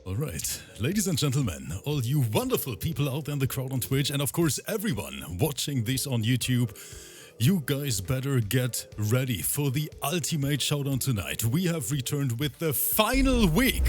All right, ladies and gentlemen, all you wonderful people out there in the crowd on Twitch, and of course everyone watching this on YouTube, you guys better get ready for the ultimate showdown tonight. We have returned with the final week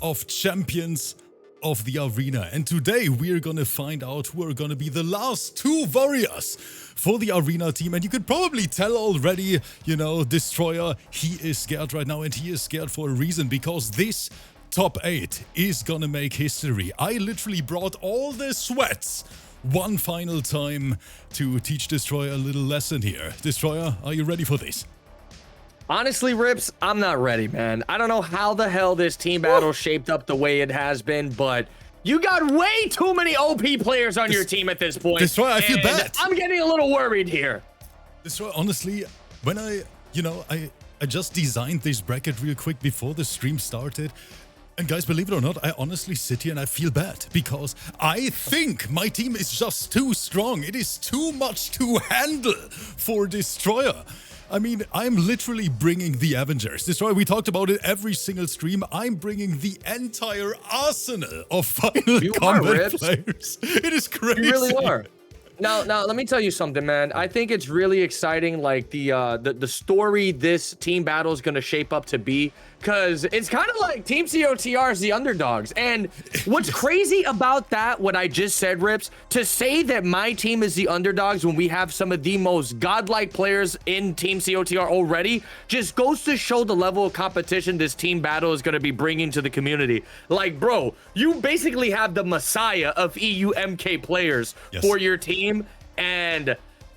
of Champions of the Arena, and today we're gonna find out who are gonna be the last two warriors for the Arena team. And you could probably tell already, you know, Destroyer, he is scared right now, and he is scared for a reason, because this Top 8 is gonna make history. I literally brought all the sweats one final time to teach Destroyer a little lesson here. Destroyer, are you ready for this? Honestly, Rips, I'm not ready, man. I don't know how the hell this team battle shaped up the way it has been, but you got way too many OP players on your team at this point. Destroyer, I feel bad. I'm getting a little worried here. Destroyer, honestly, when I just designed this bracket real quick before the stream started. And guys, believe it or not, I honestly sit here and I feel bad, because I think my team is just too strong. It is too much to handle for Destroyer. I mean, I'm literally bringing the Avengers. Destroyer, we talked about it every single stream. I'm bringing the entire arsenal of Final Combat players. It is crazy. You really are. Now, let me tell you something, man. I think it's really exciting, like the story this team battle is gonna shape up to be, because it's kind of like Team COTR is the underdogs. And what's crazy about that, what I just said, Rips, to say that my team is the underdogs when we have some of the most godlike players in Team COTR already, just goes to show the level of competition this team battle is gonna be bringing to the community. Like, bro, you basically have the messiah of EUMK players for your team, and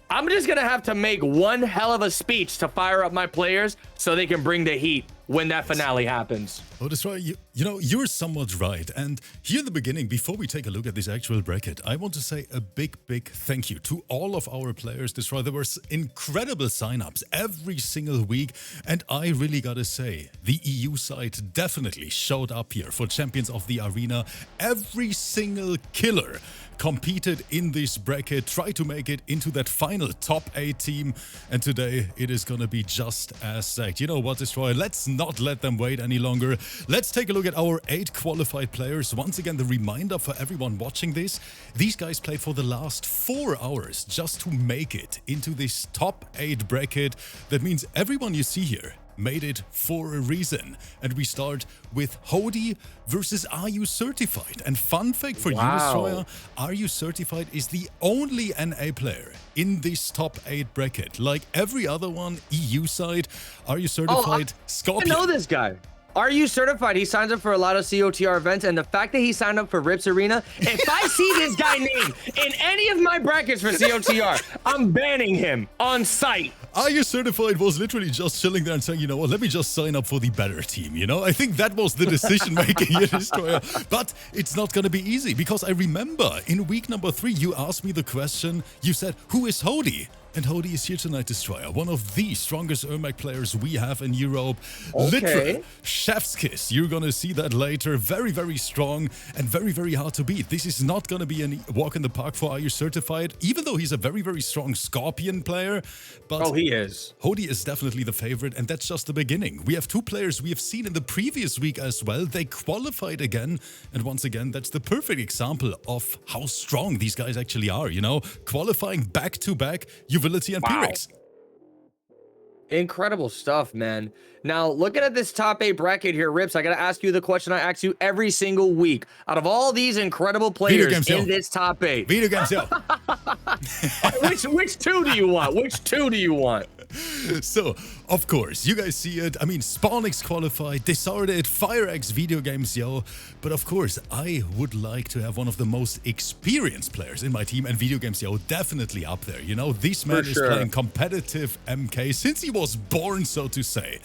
I'm just gonna have to make one hell of a speech to fire up my players so they can bring the heat when that finale happens. Oh, Destroyer, you know, you're somewhat right. And here in the beginning, before we take a look at this actual bracket, I want to say a big thank you to all of our players. Destroyer, there were incredible signups every single week. And I really gotta say, the EU side definitely showed up here for Champions of the Arena. Every single killer competed in this bracket, tried to make it into that final top 8 team, and today it is gonna be just as stacked. You know what, Destroyer, let's not let them wait any longer. Let's take a look at our 8 qualified players. Once again, the reminder for everyone watching this, these guys played for the last 4 hours just to make it into this top 8 bracket. That means everyone you see here made it for a reason. And we start with HODIE versus Are You Certified? And fun fact for you, Destroyer, Are You Certified is the only NA player in this top 8 bracket. Like every other one, EU side, Are You Certified? Scorpion. I know this guy. Are You Certified? He signs up for a lot of COTR events, and the fact that he signed up for Rips Arena, if I see this guy named in any of my brackets for COTR, I'm banning him on site. Are You Certified was literally just chilling there and saying, you know what, let me just sign up for the better team, you know? I think that was the decision making here, Destroyer. But it's not gonna be easy, because I remember in week number 3, you asked me the question, you said, who is HODIE? And HODIE is here tonight, Destroyer. One of the strongest ERMAC players we have in Europe. Literal chef's kiss. You're gonna see that later. Very strong and very hard to beat. This is not gonna be a walk in the park for Are You Certified, even though he's a very strong Scorpion player. But he is. HODIE is definitely the favorite, and that's just the beginning. We have 2 players we have seen in the previous week as well. They qualified again, and once again, that's the perfect example of how strong these guys actually are, you know? Qualifying back-to-back, YUVILITY and PIRIX. Incredible stuff, man. Now, looking at this top 8 bracket here, Rips, I gotta ask you the question I ask you every single week. Out of all these incredible players in this top 8, VIDEOGAMEZYO. which 2 do you want? Which 2 do you want? So, of course, you guys see it. I mean, SPAWNX qualified, DISARTED, FIREAXE, VIDEOGAMEZYO. But of course, I would like to have one of the most experienced players in my team, and VIDEOGAMEZYO definitely up there. You know, this man is playing competitive MK since he was born, so to say.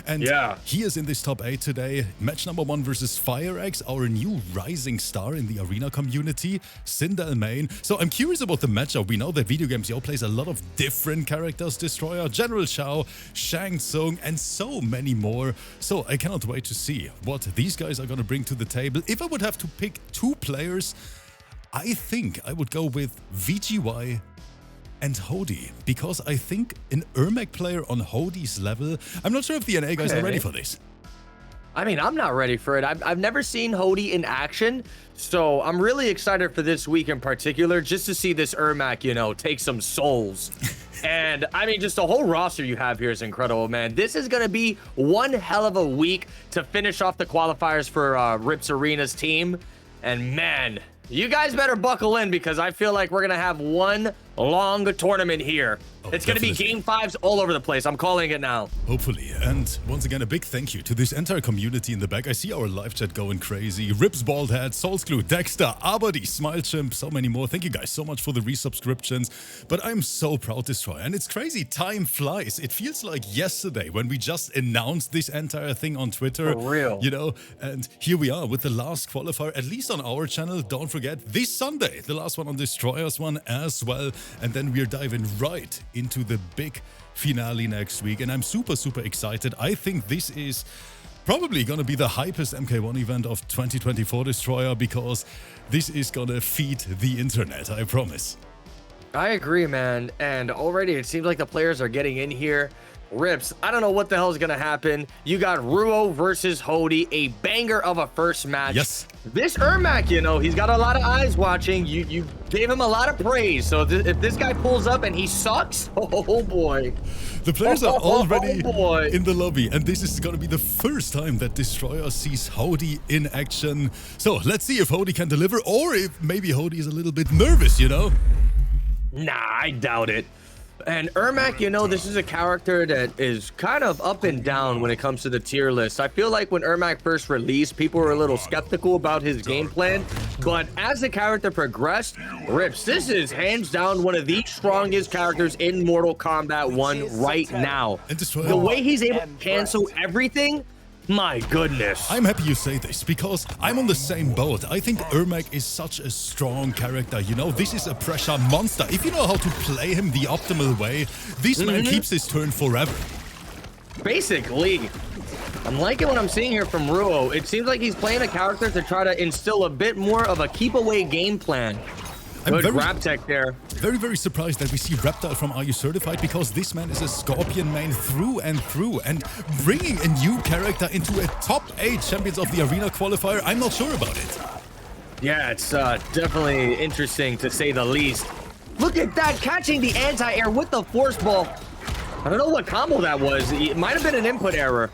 And he is in this top 8 today. Match number 1 versus FIREAXE, our new rising star in the arena community, SINDEL main. So I'm curious about the matchup. We know that VIDEOGAMEZYO plays a lot of different characters, Destroyer, General Shao, Shang Tsung, and so many more. So I cannot wait to see what these guys are going to bring to the table. If I would have to pick 2 players, I think I would go with VGY and HODIE, because I think an ERMAC player on HODIE's level, I'm not sure if the NA guys are ready for this. I mean, I'm not ready for it. I've never seen HODIE in action, so I'm really excited for this week in particular, just to see this ERMAC, you know, take some souls. And I mean, just the whole roster you have here is incredible, man. This is going to be one hell of a week to finish off the qualifiers for Rips Arena's team. And man, you guys better buckle in, because I feel like we're going to have one long tournament here. Oh, it's going to be game 5s all over the place. I'm calling it now. Hopefully. And once again, a big thank you to this entire community in the back. I see our live chat going crazy. Rips Baldhead, Soulscrew, Dexter, Abadi, Smile Chimp, so many more. Thank you guys so much for the resubscriptions. But I'm so proud, Destroyer. And it's crazy. Time flies. It feels like yesterday when we just announced this entire thing on Twitter. For real. You know, and here we are with the last qualifier, at least on our channel. Don't forget, this Sunday, the last one on Destroyer's one as well. And then we're diving right into the big finale next week. And I'm super, super excited. I think this is probably going to be the hypest MK1 event of 2024, Destroyer, because this is going to feed the internet, I promise. I agree, man. And already it seems like the players are getting in here. Rips, I don't know what the hell is going to happen. You got Ruo versus HODIE, a banger of a first match. Yes. This ERMAC, you know, he's got a lot of eyes watching. You gave him a lot of praise. So if this guy pulls up and he sucks, oh boy. The players are already in the lobby, and this is going to be the first time that Destroyer sees HODIE in action. So let's see if HODIE can deliver, or if maybe HODIE is a little bit nervous, you know? Nah, I doubt it. And ERMAC, you know, this is a character that is kind of up and down when it comes to the tier list. I feel like when ERMAC first released, people were a little skeptical about his game plan. But as the character progressed, Rips, this is hands down one of the strongest characters in Mortal Kombat 1 right now. And Destroyer, the way he's able to cancel everything, my goodness. I'm happy you say this, because I'm on the same boat. I think ERMAC is such a strong character, you know? This is a pressure monster. If you know how to play him the optimal way, this man keeps his turn forever. Basically. I'm liking what I'm seeing here from Ruo. It seems like he's playing a character to try to instill a bit more of a keep-away game plan. Good grab tech there. Very, very surprised that we see Reptile from Are You Certified, because this man is a Scorpion main through and through, and bringing a new character into a top 8 Champions of the Arena qualifier, I'm not sure about it. Yeah, it's definitely interesting to say the least. Look at that, catching the anti-air with the force ball. I don't know what combo that was. It might have been an input error.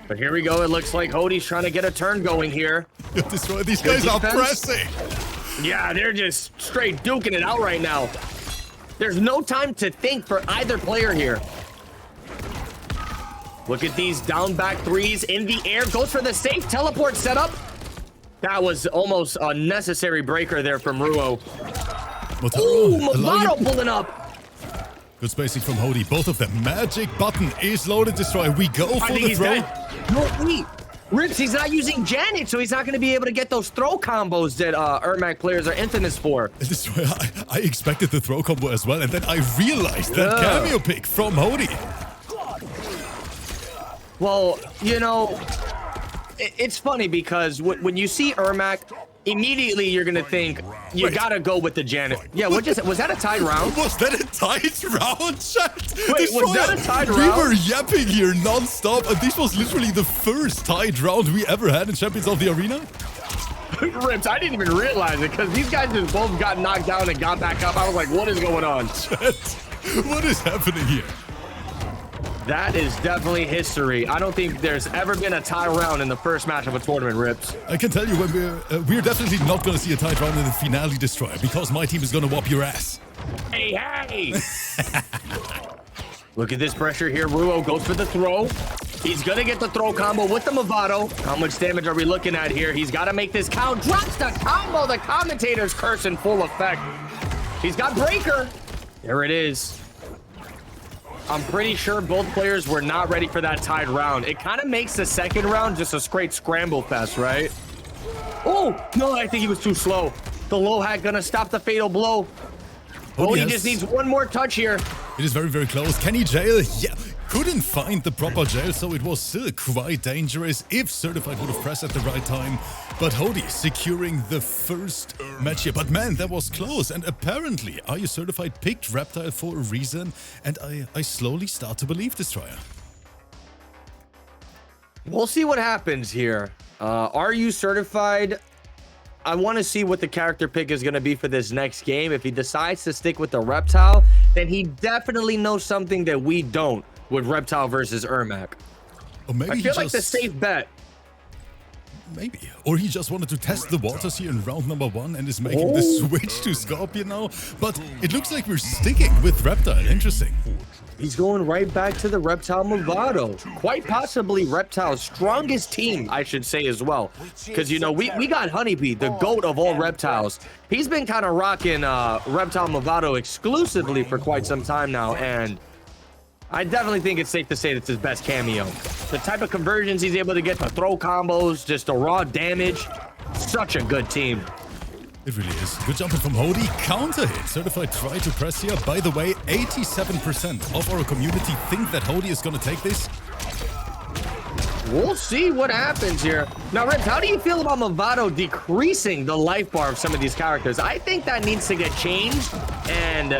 But here we go. It looks like HODIE's trying to get a turn going here. Destroy. These guys are pressing. Yeah, they're just straight duking it out right now. There's no time to think for either player here. Look at these down back threes in the air. Goes for the safe teleport setup. That was almost a necessary breaker there from Ruo. Ooh, Movado pulling up. Good spacing from HODIE. Both of them. Magic button is loaded, Destroy. We go for the throw. No, wait. Rips, he's not using Janet, so he's not going to be able to get those throw combos that ERMAC players are infamous for. Destroy, I expected the throw combo as well, and then I realized that cameo pick from HODIE. Well, you know, it's funny because when you see ERMAC, immediately you're gonna think you gotta go with the Janet. Yeah, what just was that a tied round? Was that a tied round, chat? Wait, was that a tied round? We were yapping here non-stop, and this was literally the first tied round we ever had in Champions of the Arena. Rips, I didn't even realize it, because these guys just both got knocked down and got back up. I was like, what is going on? Chat, what is happening here? That is definitely history. I don't think there's ever been a tie round in the first match of a tournament, Rips. I can tell you when we're definitely not going to see a tied round in the finale, Destroyer, because my team is going to whoop your ass. Hey, hey! Look at this pressure here. Ruo goes for the throw. He's going to get the throw combo with the Movado. How much damage are we looking at here? He's got to make this count. Drops the combo. The commentator's curse in full effect. He's got breaker. There it is. I'm pretty sure both players were not ready for that tied round. It kind of makes the second round just a straight scramble fest, right? Oh, no, I think he was too slow. The low hack gonna stop the fatal blow. Oh, he just needs one more touch here. It is very, very close. Can he jail? Yeah. Couldn't find the proper jail, so it was still quite dangerous if Certified would have pressed at the right time. But HODIE securing the first match here. But man, that was close. And apparently, Are You Certified picked Reptile for a reason. And I slowly start to believe, Destroyer. We'll see what happens here. Are you certified? I want to see what the character pick is going to be for this next game. If he decides to stick with the Reptile, then he definitely knows something that we don't with Reptile versus ERMAC. Or maybe I feel like the safe bet. Maybe. Or he just wanted to test the waters here in round number 1 and is making the switch to Scorpion now. But it looks like we're sticking with Reptile. Interesting. He's going right back to the Reptile Movado. Quite possibly Reptile's strongest team, I should say as well. Because, you know, we got Honeybee, the GOAT of all reptiles. He's been kind of rocking Reptile Movado exclusively for quite some time now. And I definitely think it's safe to say that's his best cameo. The type of conversions he's able to get, the throw combos, just the raw damage. Such a good team. It really is. Good jumping from HODIE. Counter hit. Certified try to press here. By the way, 87% of our community think that HODIE is going to take this. We'll see what happens here. Now, Rips, how do you feel about Movado decreasing the life bar of some of these characters? I think that needs to get changed, and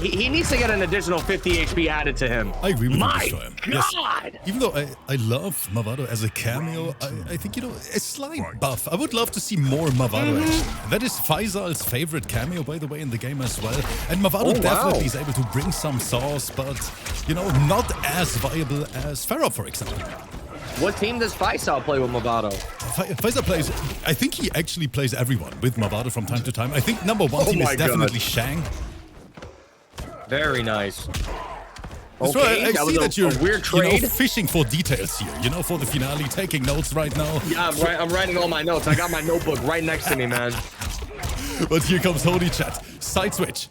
he needs to get an additional 50 HP added to him. I agree with you, My Destroyer. God! Yes. Even though I love Movado as a cameo, I think, you know, a slight buff. I would love to see more Movado action. That is Faisal's favorite cameo, by the way, in the game as well. And Movado definitely is able to bring some sauce, but, you know, not as viable as Farah, for example. What team does Faisal play with Movado? Faisal plays, I think he actually plays everyone with Movado from time to time. I think number 1 team is definitely Shang. Very nice. Okay, I see that you're weird trade. You know, fishing for details here, you know, for the finale, taking notes right now. Yeah, I'm writing all my notes. I got my notebook right next to me, man. But here comes HODIE, chat. Side switch.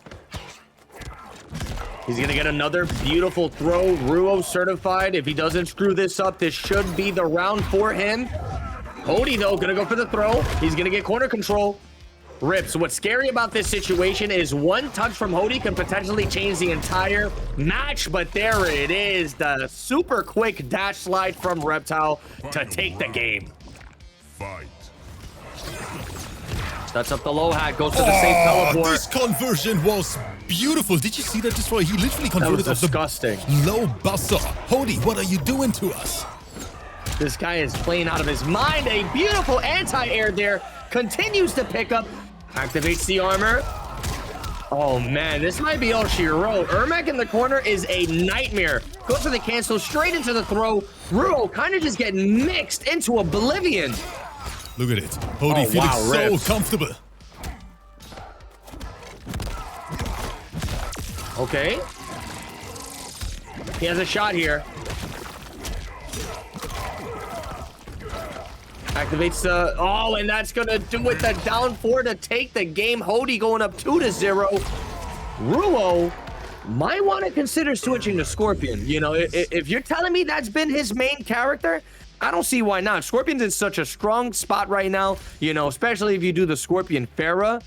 He's going to get another beautiful throw. Ruo certified. If he doesn't screw this up, this should be the round for him. HODIE, though, going to go for the throw. He's going to get corner control. Rips, what's scary about this situation is one touch from HODIE can potentially change the entire match, but there it is. The super quick dash slide from Reptile to take the game. Fight. Sets up the low hat, goes to the safe teleport. This conversion was beautiful. Did you see that, Destroy? He literally converted off disgusting. The low buzzer. HODIE, what are you doing to us? This guy is playing out of his mind. A beautiful anti-air there. Continues to pick up. Activates the armor. Oh, man. This might be all she wrote. ERMAC in the corner is a nightmare. Goes for the cancel. Straight into the throw. Ruo kind of just getting mixed into oblivion. Look at it. HODIE feeling so comfortable. Okay. He has a shot here. Activates the... Oh, and that's going to do it. The down 4 to take the game. HODIE going up 2-0. Ruo might want to consider switching to Scorpion. You know, if you're telling me that's been his main character, I don't see why not. Scorpion's in such a strong spot right now, you know, especially if you do the Scorpion Farah.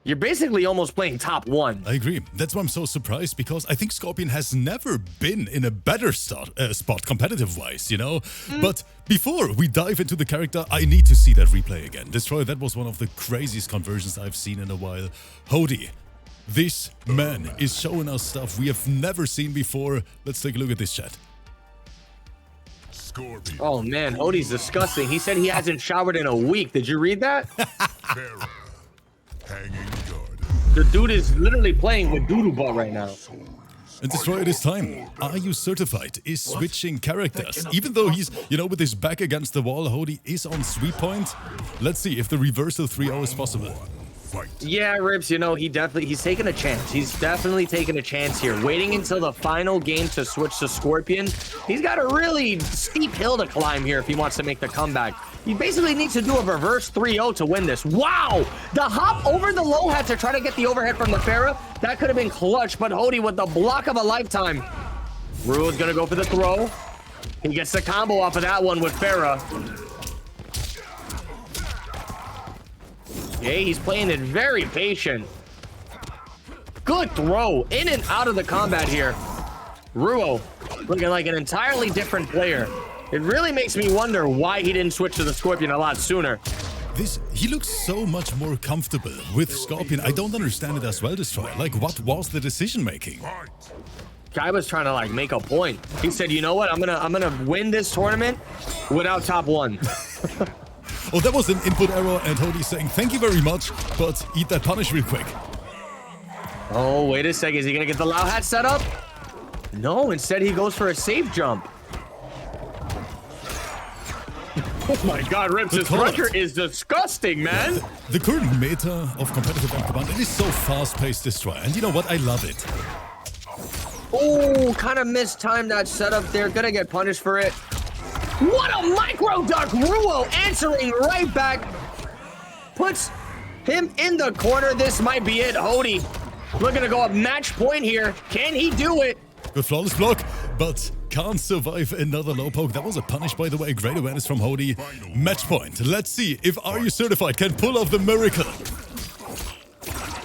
You're basically almost playing top 1. I agree. That's why I'm so surprised, because I think Scorpion has never been in a better spot competitive-wise, you know? But before we dive into the character, I need to see that replay again. Destroy, that was one of the craziest conversions I've seen in a while. HODIE, this man is showing us stuff we have never seen before. Let's take a look at this, chat. Scorpion. Oh, man, HODIE's disgusting. He said he hasn't showered in a week. Did you read that? Hanging guard. The dude is literally playing with doodoo ball right now. And Destroy, it is time. Are you certified? Is switching characters. Even though he's, you know, with his back against the wall, HODIE is on sweep point. Let's see if the reversal 3-0 is possible. Fight. Yeah, Rips, you know, he's taking a chance. He's definitely taking a chance here. Waiting until the final game to switch to Scorpion. He's got a really steep hill to climb here if he wants to make the comeback. He basically needs to do a reverse 3-0 to win this. Wow! The hop over the low hat to try to get the overhead from the Farah. That could have been clutch, but HODIE with the block of a lifetime. Ruo's gonna go for the throw. He gets the combo off of that one with Farah. Okay, he's playing it very patient. Good throw. In and out of the combat here. Ruo looking like an entirely different player. It really makes me wonder why he didn't switch to the Scorpion a lot sooner. He looks so much more comfortable with Scorpion. I don't understand it as well, Destroy. Like, what was the decision making? Guy was trying to like make a point. He said, you know what? I'm gonna win this tournament without top 1. Oh, that was an input error, and HODIE saying thank you very much, but eat that punish real quick. Oh, wait a second. Is he gonna get the Lao hat set up? No, instead he goes for a safe jump. Oh my god, Rips, this Rucker is disgusting, man. The current meta of competitive MK1, it is so fast-paced destroy, and you know what? I love it. Oh, kind of mistimed that setup there. Gonna get punished for it. What a micro duck! Ruo answering right back. Puts him in the corner. This might be it. HODIE looking to go up match point here. Can he do it? Good flawless block, but can't survive another low poke. That was a punish, by the way. Great awareness from HODIE. Match point. Let's see if Are You Certified can pull off the miracle.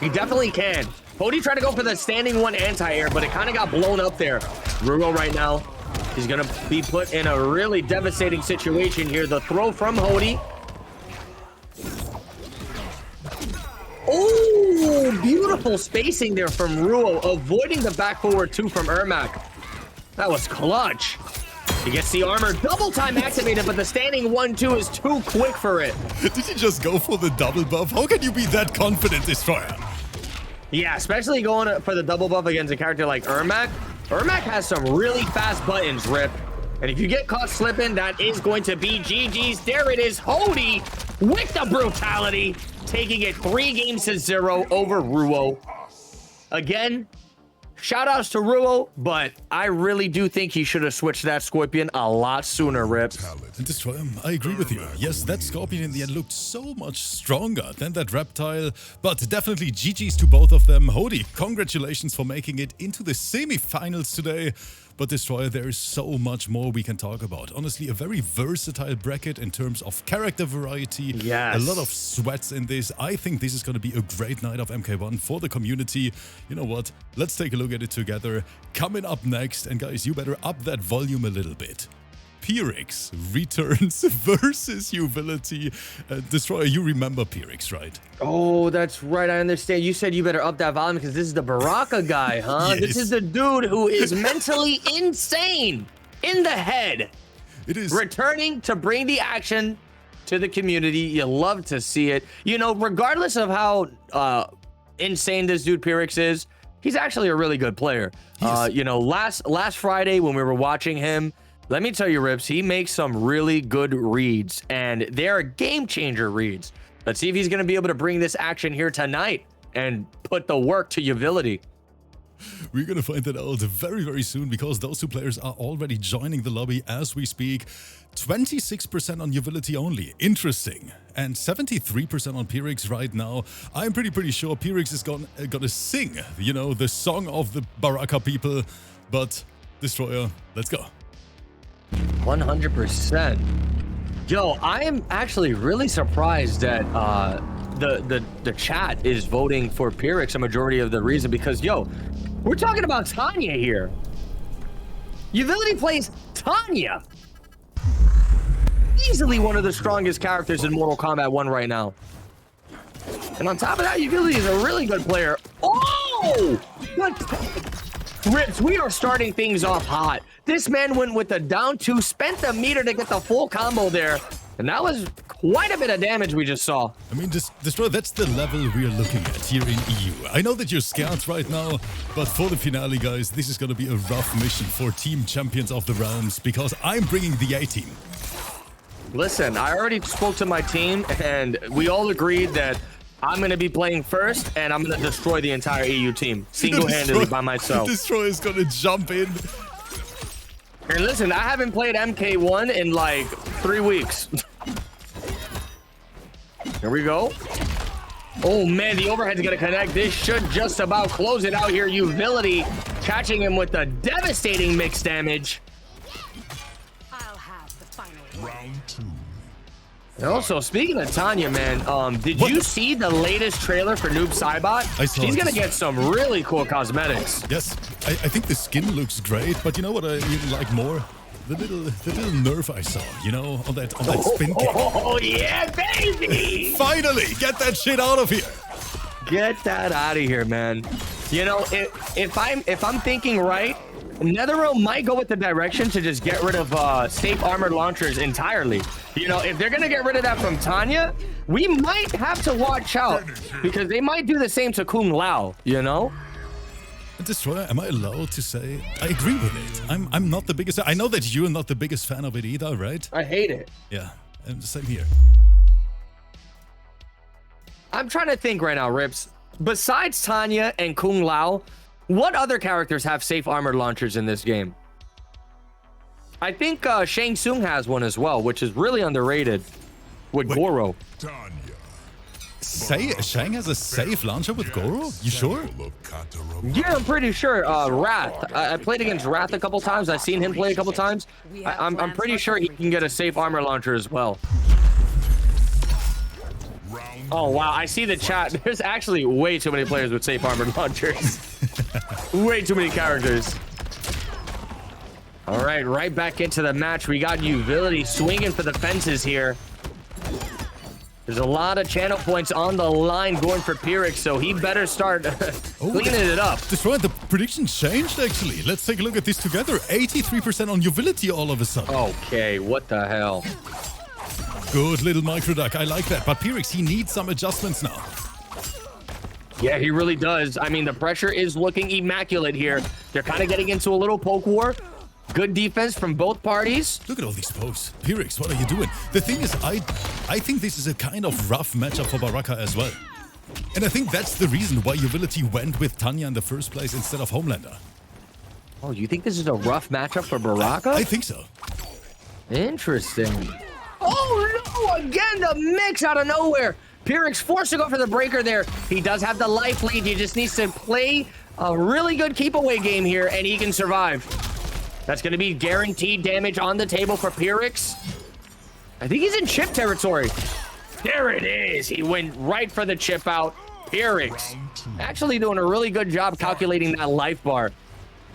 He definitely can. HODIE tried to go for the standing 1 anti-air, but it kind of got blown up there. Ruo right now, he's going to be put in a really devastating situation here. The throw from HODIE. Oh, beautiful spacing there from Ruo, avoiding the back forward 2 from ERMAC. That was clutch. He gets the armor double time activated, but the standing 1-2 is too quick for it. Did he just go for the double buff? How can you be that confident, Destroyer? Yeah, especially going for the double buff against a character like ERMAC. ERMAC has some really fast buttons, Rip. And if you get caught slipping, that is going to be GG's. There it is, HODIE with the brutality, taking it 3-0 over Ruo. Again, shout-outs to Ruo, but I really do think he should have switched that Scorpion a lot sooner, Rip. Destroyer, I agree with you. Yes, that Scorpion in the end looked so much stronger than that Reptile, but definitely GG's to both of them. HODIE, congratulations for making it into the semi-finals today. But Destroyer, there is so much more we can talk about. Honestly, a very versatile bracket in terms of character variety. Yes. A lot of sweats in this. I think this is going to be a great night of MK1 for the community. You know what? Let's take a look at it together. Coming up next, and guys, you better up that volume a little bit. PIRIX returns versus YUVILITY. Destroyer, you remember PIRIX, right? Oh, that's right. I understand. You said you better up that volume because this is the Baraka guy, huh? Yes. This is the dude who is mentally insane in the head. It is. Returning to bring the action to the community. You love to see it. You know, regardless of how insane this dude PIRIX is, he's actually a really good player. You know, last Friday when we were watching him, let me tell you, Rips, he makes some really good reads, and they're game changer reads. Let's see if he's going to be able to bring this action here tonight and put the work to YUVILITY. We're going to find that out very, very soon because those two players are already joining the lobby as we speak. 26% on YUVILITY only. Interesting. And 73% on PIRIX right now. I'm pretty sure PIRIX is gonna sing, you know, the song of the Baraka people. But Destroyer, let's go. 100%. Yo, I am actually really surprised that the chat is voting for PIRIX a majority of the reason because, yo, we're talking about Tanya here. YUVILITY plays Tanya. Easily one of the strongest characters in Mortal Kombat 1 right now. And on top of that, YUVILITY is a really good player. Oh! Rips, we are starting things off hot. This man went with the down 2, spent the meter to get the full combo there. And that was quite a bit of damage we just saw. I mean, Destroyer, that's the level we are looking at here in EU. I know that you're scared right now, but for the finale, guys, this is going to be a rough mission for Team Champions of the Realms because I'm bringing the A-team. Listen, I already spoke to my team, and we all agreed that I'm going to be playing first, and I'm going to destroy the entire EU team single-handedly by myself. Destroyer is going to jump in. And listen, I haven't played MK1 in like 3 weeks. Here we go. Oh man, the overhead's gonna connect. This should just about close it out here. YUVILITY catching him with the devastating mix damage. I'll have the final Round 2. And also, speaking of Tanya, man, did you see the latest trailer for Noob Saibot? I saw She's it. gonna get some really cool cosmetics. Yes, I think the skin looks great, but you know what I even like more? The little nerf I saw, you know, on that spin kick. Oh yeah, baby! Finally, get that shit out of here. Get that out of here, man. You know, if I'm thinking right, NetherRealm might go with the direction to just get rid of safe armored launchers entirely. You know, if they're gonna get rid of that from Tanya, we might have to watch out because they might do the same to Kung Lao, you know? Destroyer, am I allowed to say I agree with it? I'm not the biggest. I know that you're not the biggest fan of it either, right? I hate it. Yeah, and the same here. I'm trying to think right now, Rips. Besides Tanya and Kung Lao, what other characters have safe armored launchers in this game? I think Shang Tsung has one as well, which is really underrated with Goro. Tanya. Say Shang has a safe launcher with Goro? You sure? Yeah, I'm pretty sure. Wrath. I played against Wrath a couple times. I've seen him play a couple times. I'm pretty sure he can get a safe armor launcher as well. Oh, wow. I see the chat. There's actually way too many players with safe armored launchers. Way too many characters. All right, right back into the match. We got YUVILITY swinging for the fences here. There's a lot of channel points on the line going for PIRIX, so he better start cleaning it up. Destroyer, the prediction changed actually. Let's take a look at this together. 83% on YUVILITY all of a sudden. Okay, what the hell? Good little micro duck. I like that. But PIRIX, he needs some adjustments now. Yeah, he really does. I mean, the pressure is looking immaculate here. They're kind of getting into a little poke war. Good defense from both parties. Look at all these pokes. PIRIX, what are you doing? The thing is, I think this is a kind of rough matchup for Baraka as well. And I think that's the reason why YUVILITY went with Tanya in the first place instead of Homelander. Oh, you think this is a rough matchup for Baraka? I think so. Interesting. Oh, no! Again, the mix out of nowhere. PIRIX forced to go for the breaker there. He does have the life lead. He just needs to play a really good keep-away game here, and he can survive. That's going to be guaranteed damage on the table for PIRIX. I think he's in chip territory. There it is. He went right for the chip out. PIRIX actually doing a really good job calculating that life bar.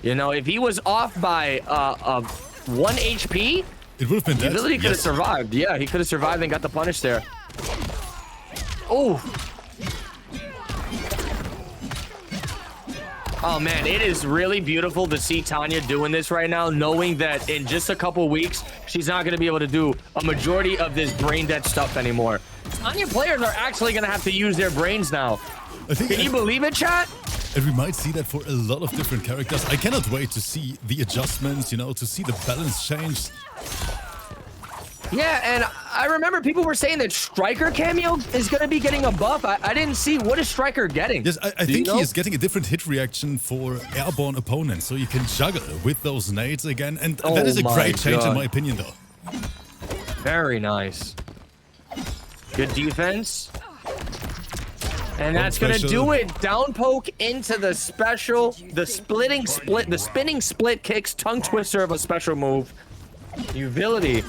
You know, if he was off by 1 HP, it would have been dead. YUVILITY could have survived. Yeah, he could have survived and got the punish there. Oh. Oh man, it is really beautiful to see Tanya doing this right now, knowing that in just a couple weeks, she's not going to be able to do a majority of this brain dead stuff anymore. Tanya players are actually going to have to use their brains now. Can you believe it, chat? And we might see that for a lot of different characters. I cannot wait to see the adjustments, you know, to see the balance change. Yeah, and I remember people were saying that Striker cameo is going to be getting a buff. I didn't see. What is Striker getting? Yes, I think he is getting a different hit reaction for airborne opponents, so you can juggle with those nades again. And that is a great change in my opinion, though. Very nice. Good defense. And that's going to do it. Down poke into the special, the spinning split kicks, tongue twister of a special move. YUVILITY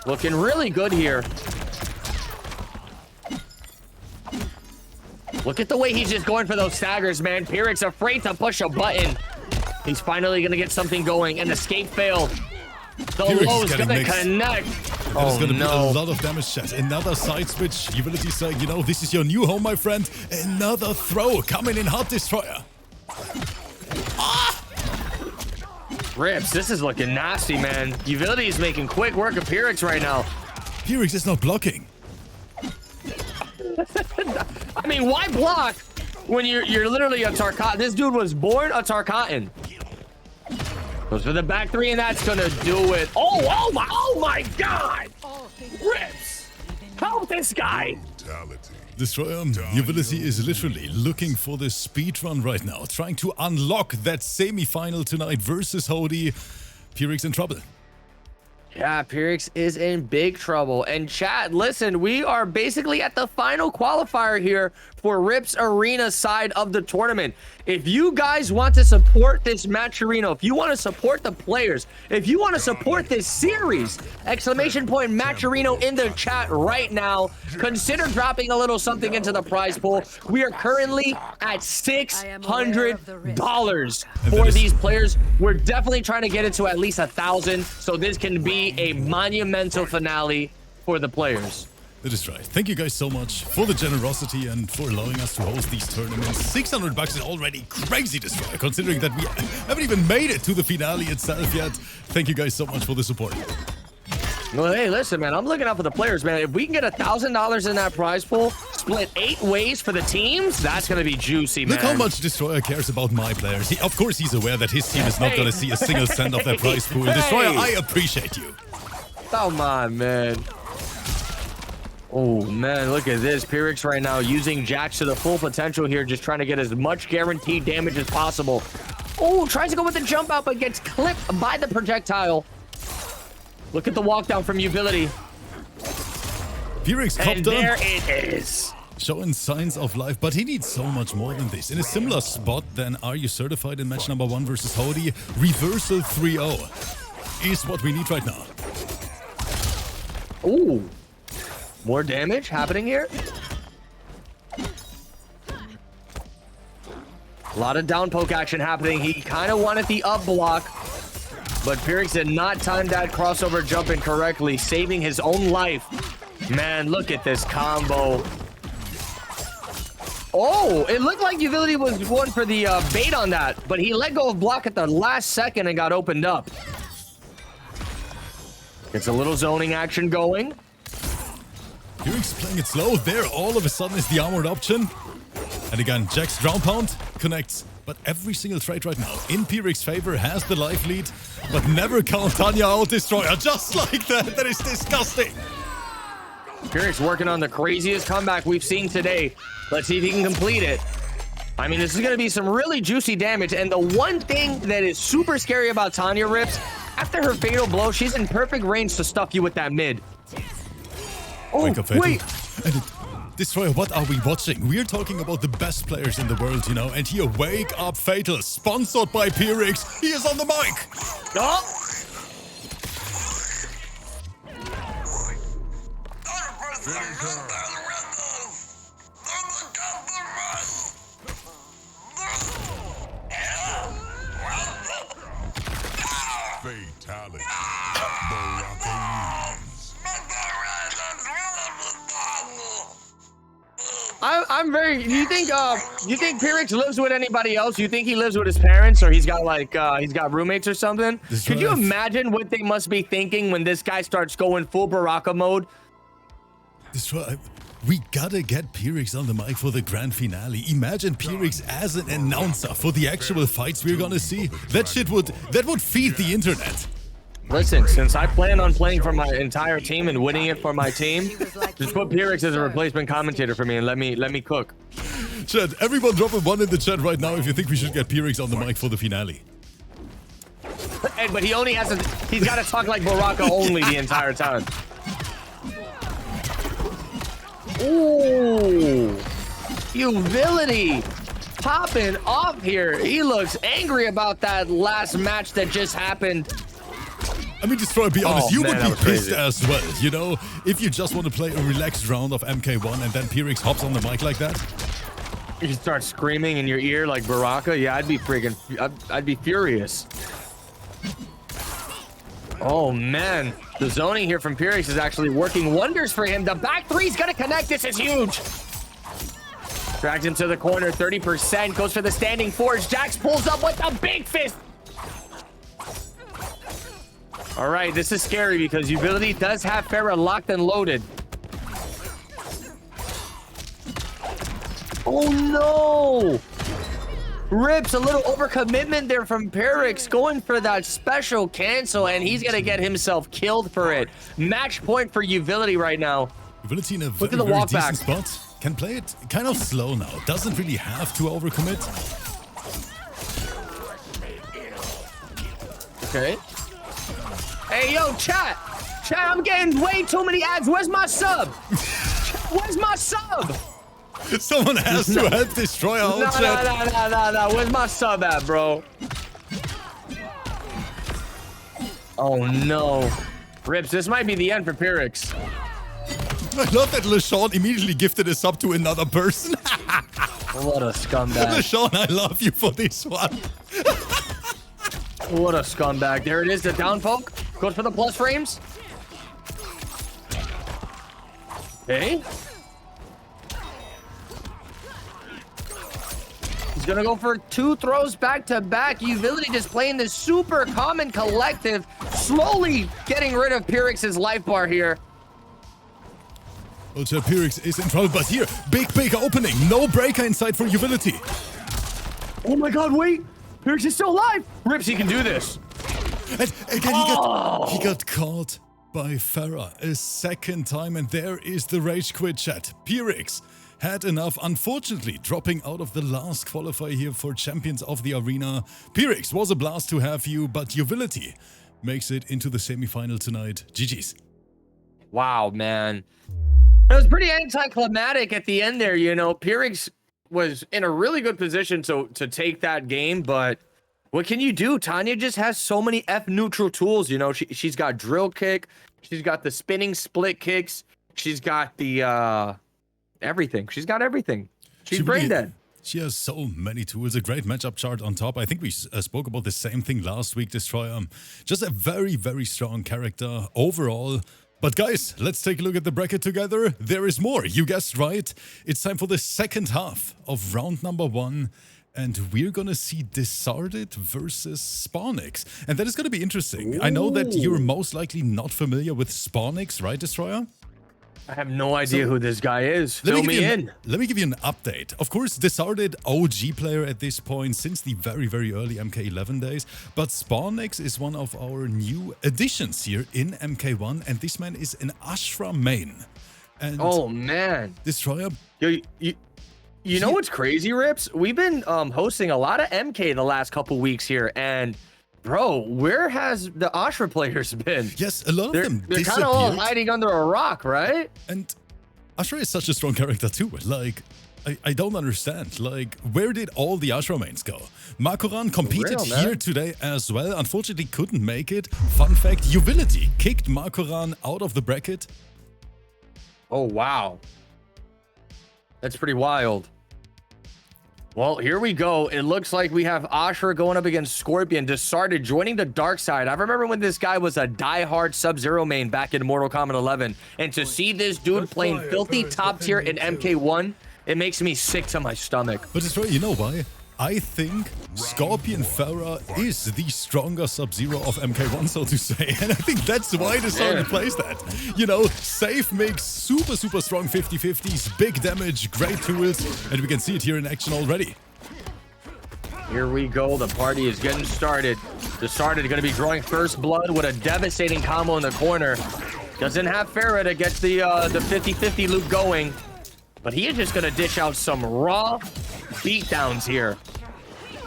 looking really good here. Look at the way he's just going for those staggers, man. PIRIX afraid to push a button. He's finally going to get something going. An escape fail. The low is going to connect. There's going to be a lot of damage, chat. Another side switch. YUVILITY saying, you know, this is your new home, my friend. Another throw coming in hot, Destroyer. Rips, this is looking nasty, man. YUVILITY is making quick work of PIRIX right now. PIRIX is not blocking. I mean, why block when you're literally a Tarkatan? This dude was born a Tarkatan. Goes for the back three, and that's gonna do it. Oh my God! Rips, help this guy! Destroyer, YUVILITY is literally looking for the speed run right now, trying to unlock that semi-final tonight versus HODIE. PIRIX in trouble. Yeah, PIRIX is in big trouble. And chat, listen, we are basically at the final qualifier here for Rip's Arena side of the tournament. If you guys want to support this matcherino, if you want to support the players, if you want to support this series, exclamation point matcherino in the chat right now. Consider dropping a little something into the prize pool. We are currently at $600 for these players. We're definitely trying to get it to at least 1,000, so this can be a monumental finale for the players. That is right. Thank you guys so much for the generosity and for allowing us to host these tournaments. $600 is already crazy, Destroyer, considering that we haven't even made it to the finale itself yet. Thank you guys so much for the support. Well, hey, listen, man, I'm looking out for the players, man. If we can get $1,000 in that prize pool, split 8 ways for the teams, that's going to be juicy, man. Look how much Destroyer cares about my players. Of course, he's aware that his team is not going to see a single cent of that prize pool. Destroyer, I appreciate you. Come on, man. Oh, man, look at this. PIRIX right now using Jax to the full potential here, just trying to get as much guaranteed damage as possible. Oh, tries to go with the jump out, but gets clipped by the projectile. Look at the walk down from YUVILITY. PIRIX And there it is. Showing signs of life, but he needs so much more than this. In a similar spot than Are You Certified in match number 1 versus HODIE, reversal 3-0 is what we need right now. Ooh. More damage happening here. A lot of down poke action happening. He kind of wanted the up block, but PIRIX did not time that crossover jump in correctly, saving his own life. Man, look at this combo. Oh, it looked like YUVILITY was going for the bait on that, but he let go of block at the last second and got opened up. It's a little zoning action going. PIRIX playing it slow. There, all of a sudden, is the armored option. And again, Jack's ground pound connects. But every single trade right now in PIRIX's favor has the life lead. But never count Tanya out, Destroyer. Just like that. That is disgusting. PIRIX working on the craziest comeback we've seen today. Let's see if he can complete it. I mean, this is going to be some really juicy damage. And the one thing that is super scary about Tanya, Rips, after her fatal blow, she's in perfect range to stuff you with that mid. Oh, Wake up, Fatal. wait. And Destroyer, what are we watching? We're talking about the best players in the world, you know, and here, Wake Up Fatal, sponsored by PIRIX. He is on the mic. Oh. Fatality. BARAKA wins. I'm very. You think PIRIX lives with anybody else? You think he lives with his parents, or he's got like he's got roommates or something? Could you imagine what they must be thinking when this guy starts going full Baraka mode? Destroyer, we gotta get PIRIX on the mic for the grand finale. Imagine PIRIX as an announcer for the actual fights we're gonna see. That would feed the internet. Listen, since I plan on playing for my entire team and winning it for my team, just put PIRIX as a replacement commentator for me and let me cook. Chat, everyone drop a 1 in the chat right now if you think we should get PIRIX on the mic for the finale. Hey, but he only has to, he's got to talk like Baraka only the entire time. Ooh, YUVILITY popping off here. He looks angry about that last match that just happened. I mean, Destroyer, be honest, you man, would be that was pissed crazy. as well, you know? If you just want to play a relaxed round of MK1 and then PIRIX hops on the mic like that. You start screaming in your ear like Baraka. Yeah, I'd be freaking, I'd be furious. Oh man, the zoning here from PIRIX is actually working wonders for him. The back three's gonna connect. This is huge. Drags him to the corner, 30%, goes for the standing forge. Jax pulls up with a big fist. All right, this is scary because YUVILITY does have Farah locked and loaded. Oh no! Rips, a little overcommitment there from PIRIX, going for that special cancel, and he's gonna get himself killed for it. Match point for YUVILITY right now. YUVILITY in a Look very, at the very walk decent back. spot. Can play it kind of slow now. Doesn't really have to overcommit. Okay. Hey, yo, chat. Chat, I'm getting way too many ads. Where's my sub? Where's my sub? Someone has to help Destroyer out, No. chat. Where's my sub at, bro? Oh, no. Rips, this might be the end for PIRIX. I love that LeSean immediately gifted a sub to another person. What a scumbag. LeSean, I love you for this one. What a scumbag. There it is, the down poke. Goes for the plus frames. Okay. He's gonna go for 2 throws back to back. YUVILITY just playing this super common collective, slowly getting rid of PIRIX's life bar here. Well, PIRIX is in trouble, but here, big opening. No breaker inside for YUVILITY. Oh my god, wait! PIRIX is still alive! Rips, he can do this. And again, he got caught by Farah a second time, and there is the rage quit chat. PIRIX had enough, unfortunately, dropping out of the last qualifier here for Champions of the Arena. PIRIX, was a blast to have you, but YUVILITY makes it into the semi-final tonight. GG's. Wow, man. It was pretty anticlimactic at the end there, you know. PIRIX was in a really good position to take that game, but what can you do? Tanya just has so many F-neutral tools, you know. She's got drill kick, she's got the spinning split kicks, she's got the everything. She's got everything. She's brain dead. She has so many tools, a great matchup chart on top. I think we spoke about the same thing last week, Destroyer. Just a very strong character overall. But guys, let's take a look at the bracket together. There is more. You guessed right. It's time for the second half of round number 1. And we're gonna see DISARTED versus SPAWNX. And that is gonna be interesting. Ooh. I know that you're most likely not familiar with SPAWNX, right, Destroyer? I have no idea who this guy is. Fill me in. Let me give you an update. Of course, DISARTED OG player at this point since the very early MK11 days. But SPAWNX is one of our new additions here in MK1. And this man is an ASHRAH main. And oh, man. Destroyer. You know what's crazy, Rips? We've been hosting a lot of MK the last couple weeks here. And bro, where has the ASHRAH players been? Yes, a lot of them they're kind of all hiding under a rock, right? And ASHRAH is such a strong character too. Like, I don't understand. Like, where did all the ASHRAH mains go? Makoran competed here today as well. Unfortunately, couldn't make it. Fun fact, YUVILITY kicked Makoran out of the bracket. Oh, wow. That's pretty wild. Well, here we go. It looks like we have ASHRAH going up against Scorpion. DISARTED joining the dark side. I remember when this guy was a die-hard Sub-Zero main back in Mortal Kombat 11. And to see this dude playing filthy top tier in MK1, it makes me sick to my stomach. But it's right, you know why? I think Scorpion Farah is the stronger Sub-Zero of MK1, so to say. And I think that's why DISARTED plays that. You know, safe mix, super strong 50-50s, big damage, great tools, and we can see it here in action already. Here we go. The party is getting started. DISARTED going to be drawing first blood with a devastating combo in the corner. Doesn't have Farah to get the 50-50 loop going, but he is just going to dish out some raw beatdowns here.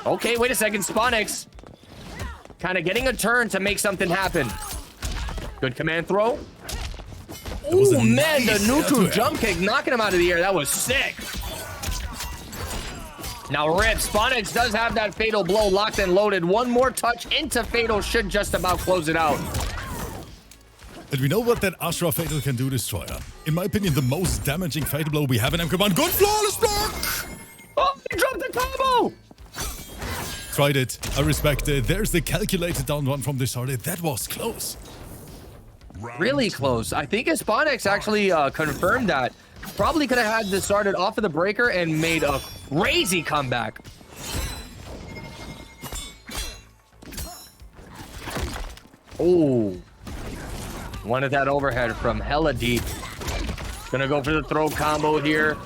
Okay, wait a second. SPAWNX kind of getting a turn to make something happen. Good command throw. Oh man, the neutral jump kick knocking him out of the air. That was sick. Now Rip, SPAWNX does have that fatal blow locked and loaded. One more touch into fatal should just about close it out. And we know what that ASHRAH fatal can do, Destroyer. In my opinion, the most damaging fatal blow we have in MK1. Good flawless block! Oh, he dropped the combo! Tried it. I respect it. There's the calculated down one from DISARTED. That was close. Really close. I think SPAWNX actually confirmed that. Probably could have had DISARTED off of the breaker and made a crazy comeback. Oh. Wanted that overhead from hella deep. Gonna go for the throw combo here.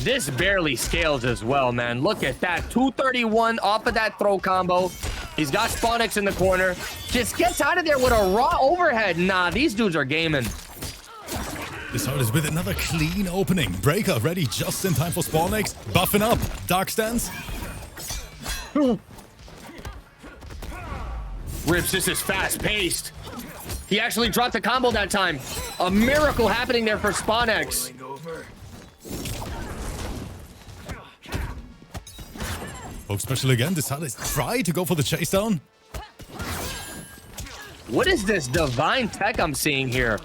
This barely scales as well, man. Look at that. 231 off of that throw combo. He's got SPAWNX in the corner. Just gets out of there with a raw overhead. Nah, these dudes are gaming. DISARTED is with another clean opening. Breaker ready just in time for SPAWNX. Buffing up. Dark stance. Rips, this is fast-paced. He actually dropped the combo that time. A miracle happening there for SPAWNX. Poke special again. DISARTED try to go for the chase down. What is this divine tech I'm seeing here?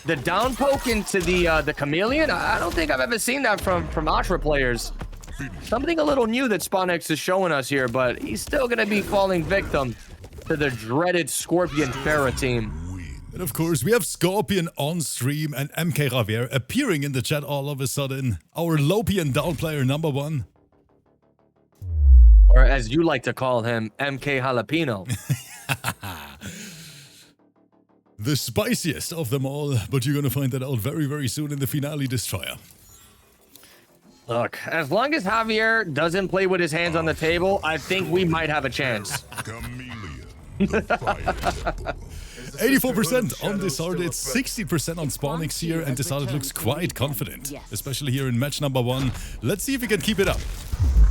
The down poke into the chameleon? I don't think I've ever seen that from ASHRAH players. Something a little new that SPAWNX is showing us here, but he's still going to be falling victim to the dreaded Scorpion Farah team. And of course, we have Scorpion on stream and MK Javier appearing in the chat all of a sudden. Our Lopian down player number 1. Or as you like to call him, MK Jalapeno. The spiciest of them all, but you're gonna find that out very, very soon in the finale destroyer. Look, as long as Javier doesn't play with his hands on the table, I think we might have a chance. Chameleon, the fire. 84% on DISARTED, 60% on SPAWNX here, and DISARTED looks quite confident, especially here in match number 1. Let's see if we can keep it up.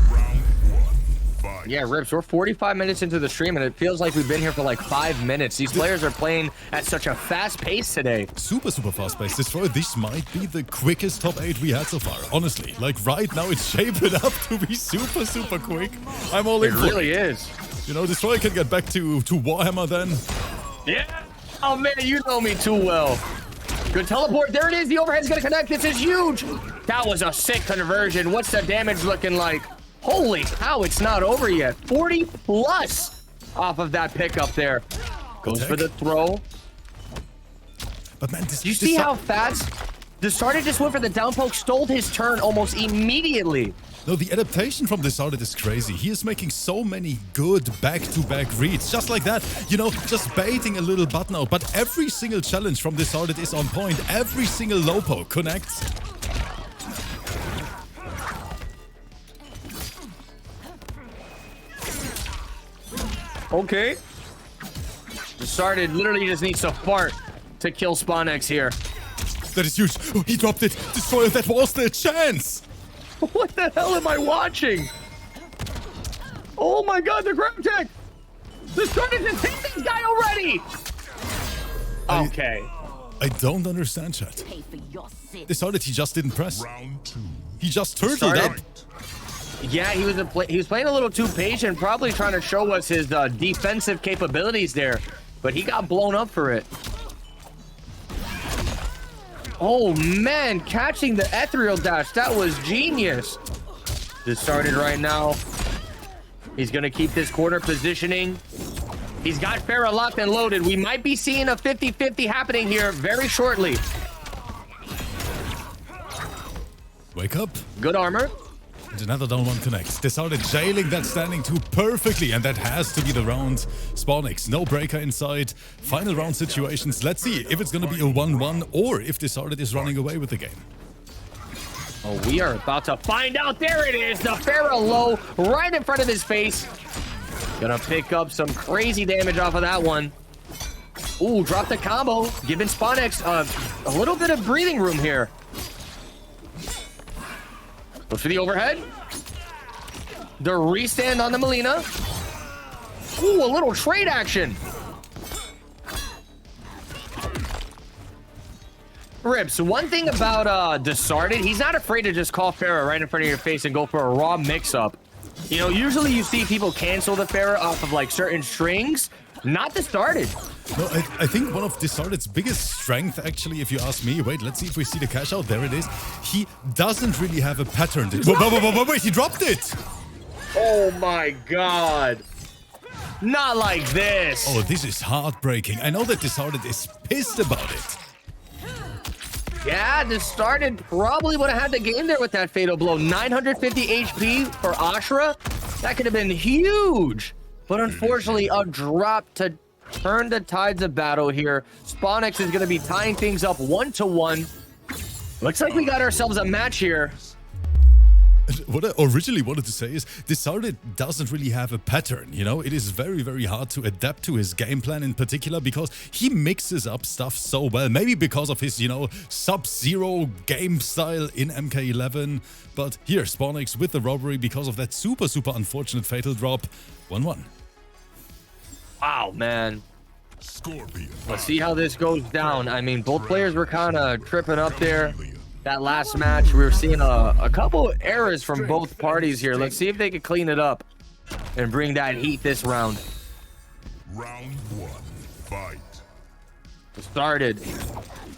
Round 1, fight. Yeah, Rips, we're 45 minutes into the stream, and it feels like we've been here for like 5 minutes. These players are playing at such a fast pace today. Super, super fast pace. Destroyer, this might be the quickest top 8 we had so far, honestly. Like, right now, it's shaping up to be super, super quick. I'm all in It for really is. You know, Destroyer can get back to Warhammer then. Yeah. Oh, man, you know me too well. Good teleport. There it is. The overhead's going to connect. This is huge. That was a sick conversion. What's the damage looking like? Holy cow, it's not over yet. 40 plus off of that pickup there. Goes for the throw. But man, this, You see how fast DISARTED just went for the down poke, stole his turn almost immediately. No, the adaptation from DISARTED is crazy. He is making so many good back-to-back reads, just like that. You know, just baiting a little button out. But every single challenge from DISARTED is on point. Every single low poke connects. Okay. DISARTED literally just needs to fart to kill SPAWNX here. That is huge. Oh, he dropped it. Destroyer, that was the chance. What the hell am I watching? Oh my god, the grab tech! DISARTED just hit this guy already! Okay. I don't understand, chat. Pay for your sins. DISARTED, he just didn't press. Round 2, He just turtled up. Yeah, he was playing a little too patient, probably trying to show us his defensive capabilities there, but he got blown up for it. Oh man, catching the ethereal dash, that was genius. DISARTED right now. He's gonna keep this corner positioning. He's got Pharah locked and loaded. We might be seeing a 50-50 happening here very shortly. Wake up. Good armor. And another down one connects. DISARTED jailing that standing two perfectly, and that has to be the round. SPAWNX, no breaker inside. Final round situations. Let's see if it's gonna be a 1-1 or if DISARTED is running away with the game. Oh, we are about to find out. There it is, the Pharah low right in front of his face. Gonna pick up some crazy damage off of that one. Ooh, drop the combo, giving SPAWNX a little bit of breathing room here. Goes for the overhead. The restand on the Melina. Ooh, a little trade action. Rips, one thing about DISARTED, he's not afraid to just call Pharah right in front of your face and go for a raw mix-up. You know, usually you see people cancel the Pharah off of like certain strings. Not DISARTED. No, I think one of DISARTED's biggest strength, actually, if you ask me, wait, let's see if we see the cash out. There it is. He doesn't really have a pattern. Wait, he dropped it. Oh my god. Not like this. Oh, this is heartbreaking. I know that DISARTED is pissed about it. Yeah, DISARTED probably would have had the game there with that fatal blow. 950 HP for ASHRAH. That could have been huge. But unfortunately, a drop to turn the tides of battle here. SPAWNX is going to be tying things up 1-1. Looks like we got ourselves a match here. What I originally wanted to say is DISARTED doesn't really have a pattern, you know? It is very, very hard to adapt to his game plan in particular because he mixes up stuff so well. Maybe because of his, you know, Sub-Zero game style in MK11. But here, SPAWNX with the robbery because of that super, super unfortunate fatal drop. 1-1. Wow, man. Scorpion. Let's see how this goes down. I mean, both players were kind of tripping up there. That last match, we were seeing a couple errors from both parties here. Let's see if they can clean it up and bring that heat this round. Round 1, fight. Started.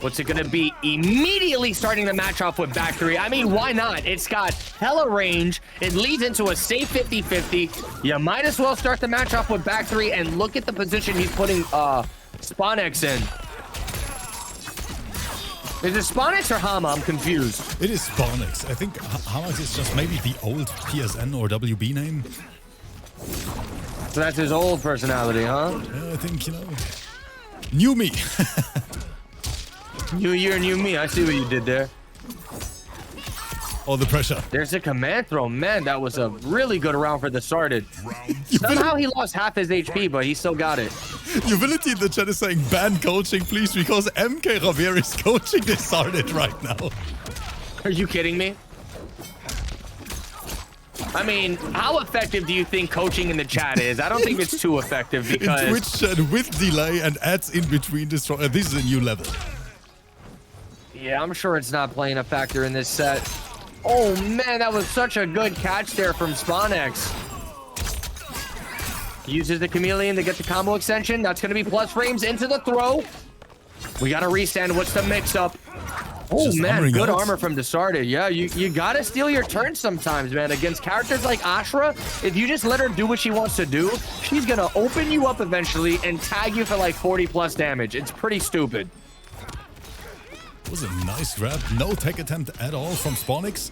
What's it gonna be? Immediately starting the match off with back three. I mean, why not? It's got hella range. It leads into a safe 50-50. You might as well start the match off with back three and look at the position he's putting SPAWNX in. Is it SPAWNX or Hama? I'm confused. It is SPAWNX. I think Hamas is just maybe the old PSN or WB name. So that's his old personality, huh? Yeah, I think, you know, new me. New year, new me. I see what you did there. All the pressure. There's a command throw. Man, that was a really good round for DISARTED. Somehow he lost half his HP, but he still got it. YUVILITY in the chat is saying ban coaching, please, because MK Javier is coaching DISARTED right now. Are you kidding me? I mean, how effective do you think coaching in the chat is? I don't think it's too effective because... In Twitch chat with delay and ads in between destroy. This is a new level. Yeah, I'm sure it's not playing a factor in this set. Oh man, that was such a good catch there from SPAWNX. Uses the chameleon to get the combo extension. That's going to be plus frames into the throw. We got to restand. What's the mix up? Oh Just man, good out. armor from DISARTED. Yeah, you got to steal your turn sometimes, man. Against characters like ASHRAH, if you just let her do what she wants to do, she's going to open you up eventually and tag you for like 40 plus damage. It's pretty stupid. It was a nice grab. No tech attempt at all from SPAWNX.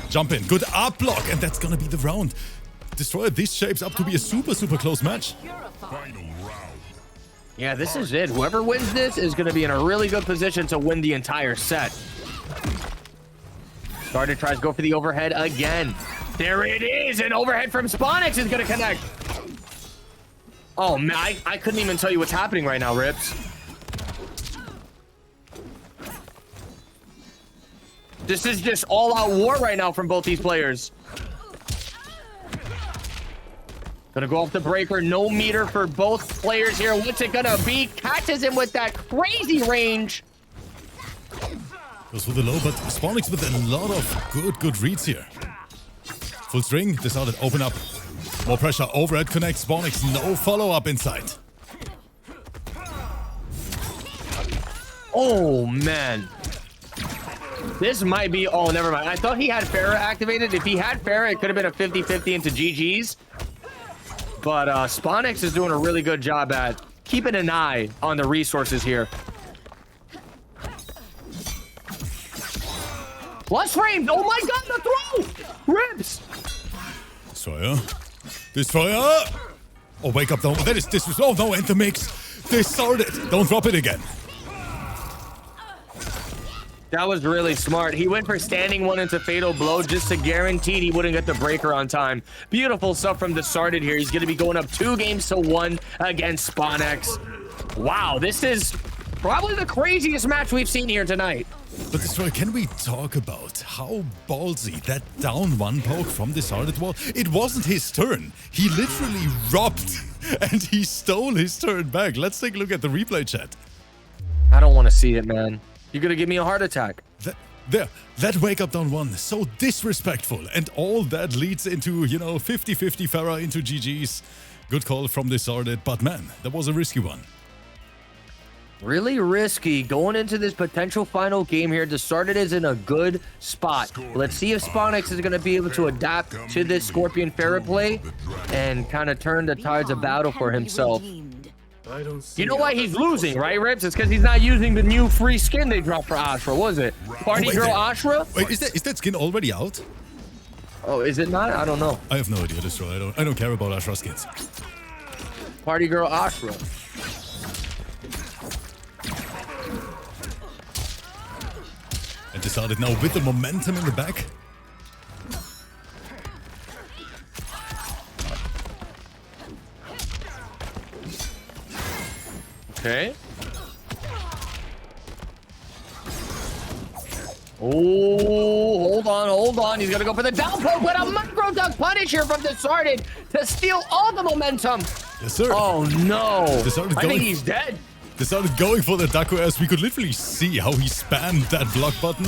Jump in. Good up block. And that's going to be the round. Destroyer, this shapes up to be a super, super close match. Final round. Yeah, this is it. Whoever wins this is going to be in a really good position to win the entire set. DISARTED tries to go for the overhead again. There it is. An overhead from SPAWNX is going to connect. Oh, man. I couldn't even tell you what's happening right now, Rips. This is just all-out war right now from both these players. Gonna go off the breaker. No meter for both players here. What's it gonna be? Catches him with that crazy range. Goes for the low, but SPAWNX with a lot of good reads here. Full string. DISARTED open up. More pressure. Overhead connect. SPAWNX no follow-up inside. Oh, man. This might be... Oh, never mind. I thought he had Farah activated. If he had Farah, it could have been a 50-50 into GG's. But SPAWNX is doing a really good job at keeping an eye on the resources here. Plus frames. Oh, my God, the throw. Rips. Destroyer. Oh, wake up. Don't. That is disrespectful. Oh, no, and the mix. DISARTED. Don't drop it again. That was really smart. He went for standing one into fatal blow just to guarantee he wouldn't get the breaker on time. Beautiful stuff from DISARTED here. He's going to be going up 2-1 against SPAWNX. Wow, this is probably the craziest match we've seen here tonight. But Destroyer, can we talk about how ballsy that down one poke from DISARTED was? It wasn't his turn. He literally robbed and he stole his turn back. Let's take a look at the replay chat. I don't want to see it, man. You're gonna give me a heart attack. That wake up down one, so disrespectful. And all that leads into, you know, 50-50 Farah into GG's. Good call from DISARTED, but man, that was a risky one. Really risky going into this potential final game here. DISARTED is in a good spot. Let's see if SPAWNX is going to be able to adapt to this Scorpion Farah play and kind of turn the tides of battle for himself. You know why he's losing, right, Rips? It's because he's not using the new free skin they dropped for ASHRAH, was it? Party Girl ASHRAH? Wait, is that skin already out? Oh, is it not? I don't know. I have no idea, Destroyer. I don't care about ASHRAH skins. Party Girl ASHRAH. And DISARTED now with the momentum in the back. Okay. Oh, hold on. He's gonna go for the down poke, but a micro duck punish here from DISARTED to steal all the momentum. Yes, sir. Oh no. I think he's dead. DISARTED going for the Daku as we could literally see how he spammed that block button.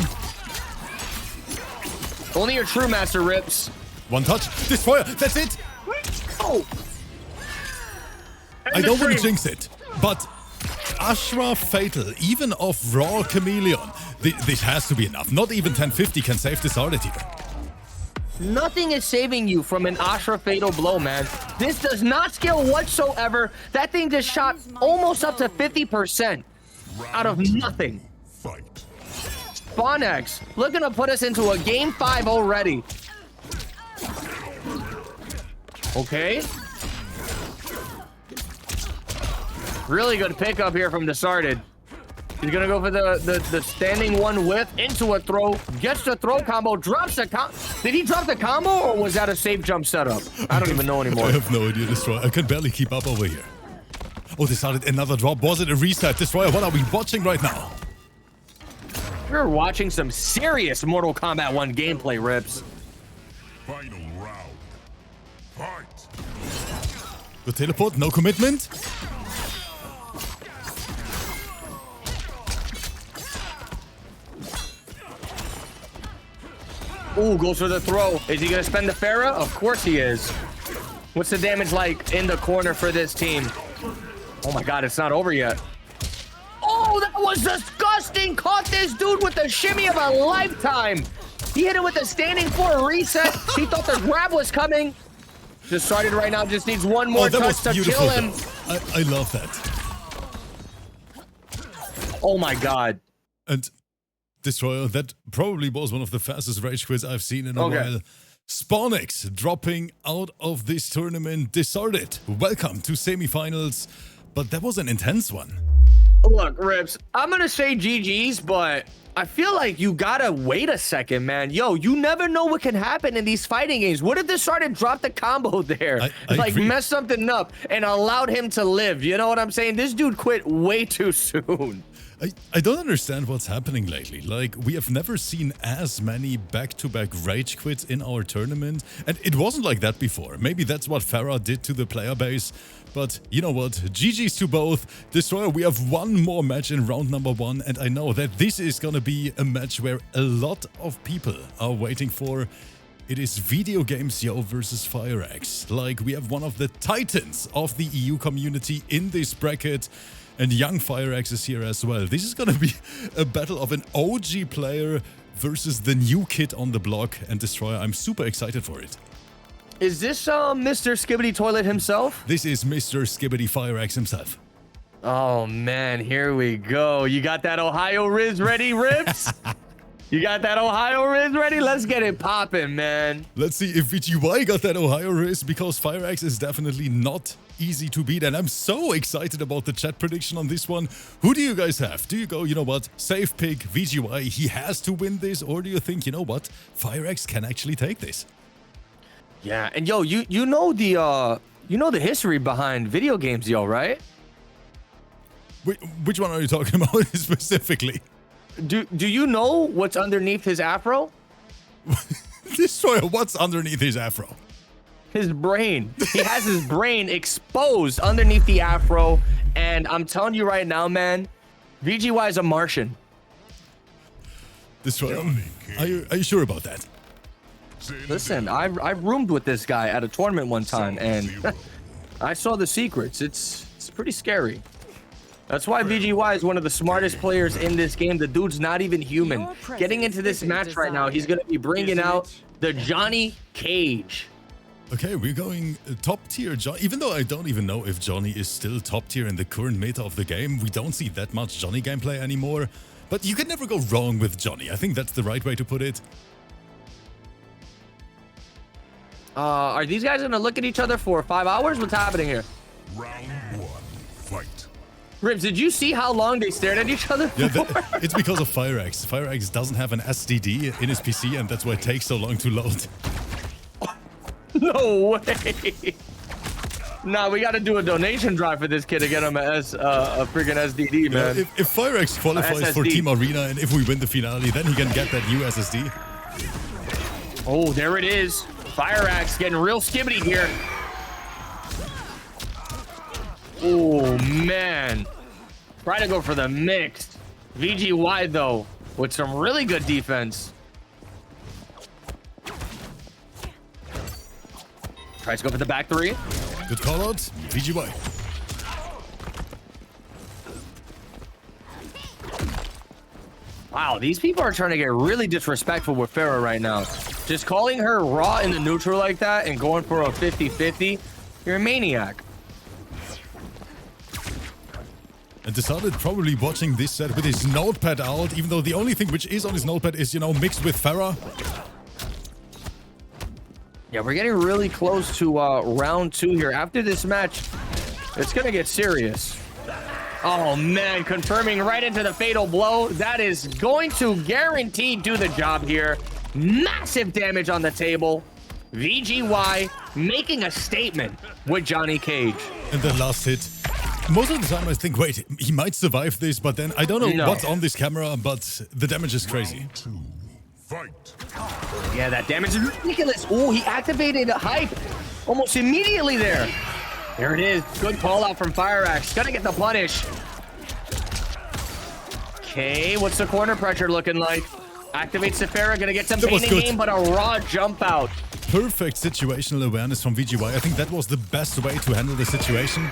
Only your true master, Rips. One touch. Destroyer. That's it. Oh. I don't want to jinx it, but ASHRAH Fatal, even off raw Chameleon. This has to be enough. Not even 1050 can save DISARTED here. Nothing is saving you from an ASHRAH Fatal blow, man. This does not scale whatsoever. That thing just shot almost up to 50% out of nothing. Fight. SPAWNX looking to put us into a game 5 already. Okay. Really good pickup here from DISARTED. He's gonna go for the standing one whiff into a throw. Gets the throw combo, drops the combo. Did he drop the combo or was that a safe jump setup? I don't even know anymore. I have no idea, Destroyer. I can barely keep up over here. Oh, DISARTED another drop. Was it a reset? Destroyer, what are we watching right now? We're watching some serious Mortal Kombat 1 gameplay, Rips. Final round. Fight. Good teleport, no commitment. Ooh, goes for the throw. Is he gonna spend the Farah? Of course he is. What's the damage like in the corner for this team? Oh my god, it's not over yet. Oh, that was disgusting. Caught this dude with the shimmy of a lifetime. He hit it with a standing 4 reset. He thought the grab was coming. DISARTED right now, just needs one more touch to kill him. I love that. Oh my god. And Destroyer, that probably was one of the fastest rage quits I've seen in a while. SPAWNX dropping out of this tournament. DISARTED, welcome to semifinals. But that was an intense one. Look, Rips, I'm gonna say GG's, but I feel like you gotta wait a second, man. Yo, you never know what can happen in these fighting games. What if DISARTED dropped the combo there? I like agree. messed something up and allowed him to live. You know what I'm saying? This dude quit way too soon. I don't understand what's happening lately. Like, we have never seen as many back-to-back rage quits in our tournament. And it wasn't like that before. Maybe that's what Farah did to the player base. But you know what? GG's to both. Destroyer, we have one more match in round number 1. And I know that this is gonna be a match where a lot of people are waiting for. It is VIDEOGAMEZYO versus FIREAXE. Like, we have one of the titans of the EU community in this bracket. And young FIREAXE is here as well. This is gonna be a battle of an OG player versus the new kid on the block. And Destroyer, I'm super excited for it. Is this Mr. Skibbity Toilet himself? This is Mr. Skibbity FIREAXE himself. Oh man, here we go. You got that Ohio Riz ready, Rips? You got that Ohio Riz ready? Let's get it popping, man. Let's see if VGY got that Ohio Riz, because FIREAXE is definitely not easy to beat. And I'm so excited about the chat prediction on this one. Who do you guys have? Do you go, you know what, safe pick, VGY, he has to win this? Or do you think, you know what, FIREAXE can actually take this? Yeah, and yo, you know the history behind VIDEOGAMEZYO, right? Which one are you talking about specifically? Do you know what's underneath his afro? Destroyer, what's underneath his afro? His brain. He has his brain exposed underneath the afro, and I'm telling you right now, man, VGY is a Martian. Destroyer, are you sure about that? Listen, I roomed with this guy at a tournament one time, and I saw the secrets. It's pretty scary. That's why VGY is one of the smartest players in this game. The dude's not even human. Getting into this match right now, he's going to be bringing out the Johnny Cage. Okay, we're going top tier Johnny. Even though I don't even know if Johnny is still top tier in the current meta of the game, we don't see that much Johnny gameplay anymore. But you can never go wrong with Johnny. I think that's the right way to put it. Are these guys going to look at each other for 5 hours? What's happening here? Round 1. Fight. Ribs, did you see how long they stared at each other? Yeah, it's because of FIREAXE. FIREAXE doesn't have an SDD in his PC, and that's why it takes so long to load. No way. Nah, we got to do a donation drive for this kid to get him a freaking SDD, man. Yeah, if FIREAXE qualifies for Team Arena, and if we win the finale, then he can get that new SSD. Oh, there it is. FIREAXE getting real skibbity here. Oh, man. Try to go for the mixed. VGY, though, with some really good defense. Tries to go for the back 3. Good call out, VGY. Wow, these people are trying to get really disrespectful with Farah right now. Just calling her raw in the neutral like that and going for a 50-50, you're a maniac. And DISARTED probably watching this set with his notepad out, even though the only thing which is on his notepad is, you know, mixed with Farah. Yeah, we're getting really close to round 2 here. After this match, it's gonna get serious. Oh man, confirming right into the fatal blow. That is going to guarantee do the job here. Massive damage on the table. VGY making a statement with Johnny Cage. And the last hit. Most of the time I think, wait, he might survive this, but then I don't know what's on this camera, but the damage is crazy. Round 2. Fight. Yeah, that damage is ridiculous. Oh, he activated hype almost immediately there. There it is. Good call out from FIREAXE. Gonna get the punish. Okay, what's the corner pressure looking like? Activates Sephara, gonna get some pain in game, but a raw jump out. Perfect situational awareness from VGY. I think that was the best way to handle the situation.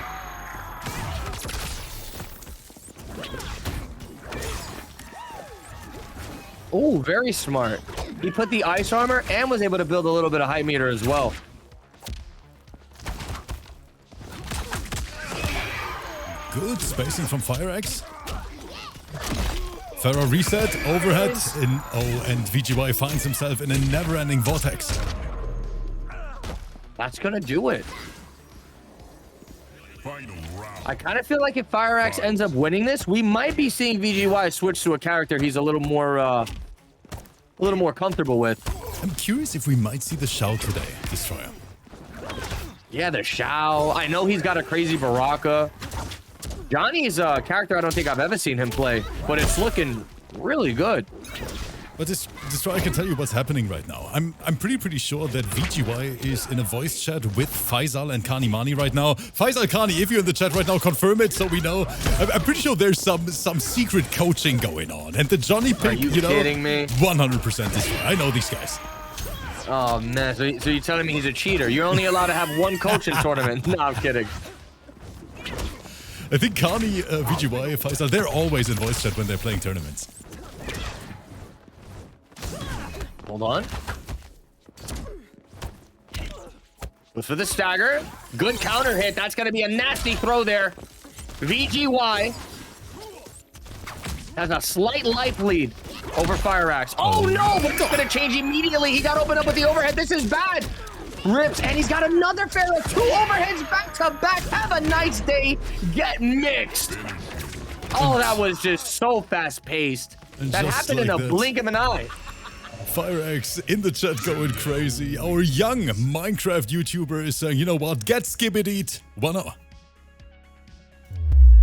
Oh, very smart. He put the ice armor and was able to build a little bit of height meter as well. Good spacing from FIREAXE. Farah reset, overhead, and VGY finds himself in a never-ending vortex. That's gonna do it. Final round. I kind of feel like if FIREAXE ends up winning this, we might be seeing VGY switch to a character he's a little more comfortable with. I'm curious if we might see the Shao today, Destroyer. Yeah, the Shao. I know he's got a crazy Baraka. Johnny's a character I don't think I've ever seen him play, but it's looking really good. But Destroyer, I can tell you what's happening right now. I'm pretty sure that VGY is in a voice chat with Faisal and Kani Mani right now. Faisal, Kani, if you're in the chat right now, confirm it so we know. I'm pretty sure there's some secret coaching going on. And the Johnny pick, Are you kidding me? 100% Destroyer. I know these guys. Oh man, so you're telling me he's a cheater? You're only allowed to have one coach in tournament. No, I'm kidding. I think Kani, VGY, Faisal, they're always in voice chat when they're playing tournaments. Hold on. Goes for the stagger. Good counter hit. That's going to be a nasty throw there. VGY has a slight life lead over FIREAXE. Oh no, but it's going to change immediately. He got opened up with the overhead. This is bad. Rips, and he's got another Pharaoh. 2 overheads back to back. Have a nice day. Get mixed. Oh, that was just so fast paced. That happened in a blink of an eye. FIREAXE in the chat going crazy. Our young Minecraft YouTuber is saying, you know what, get skibbidied. Wanna?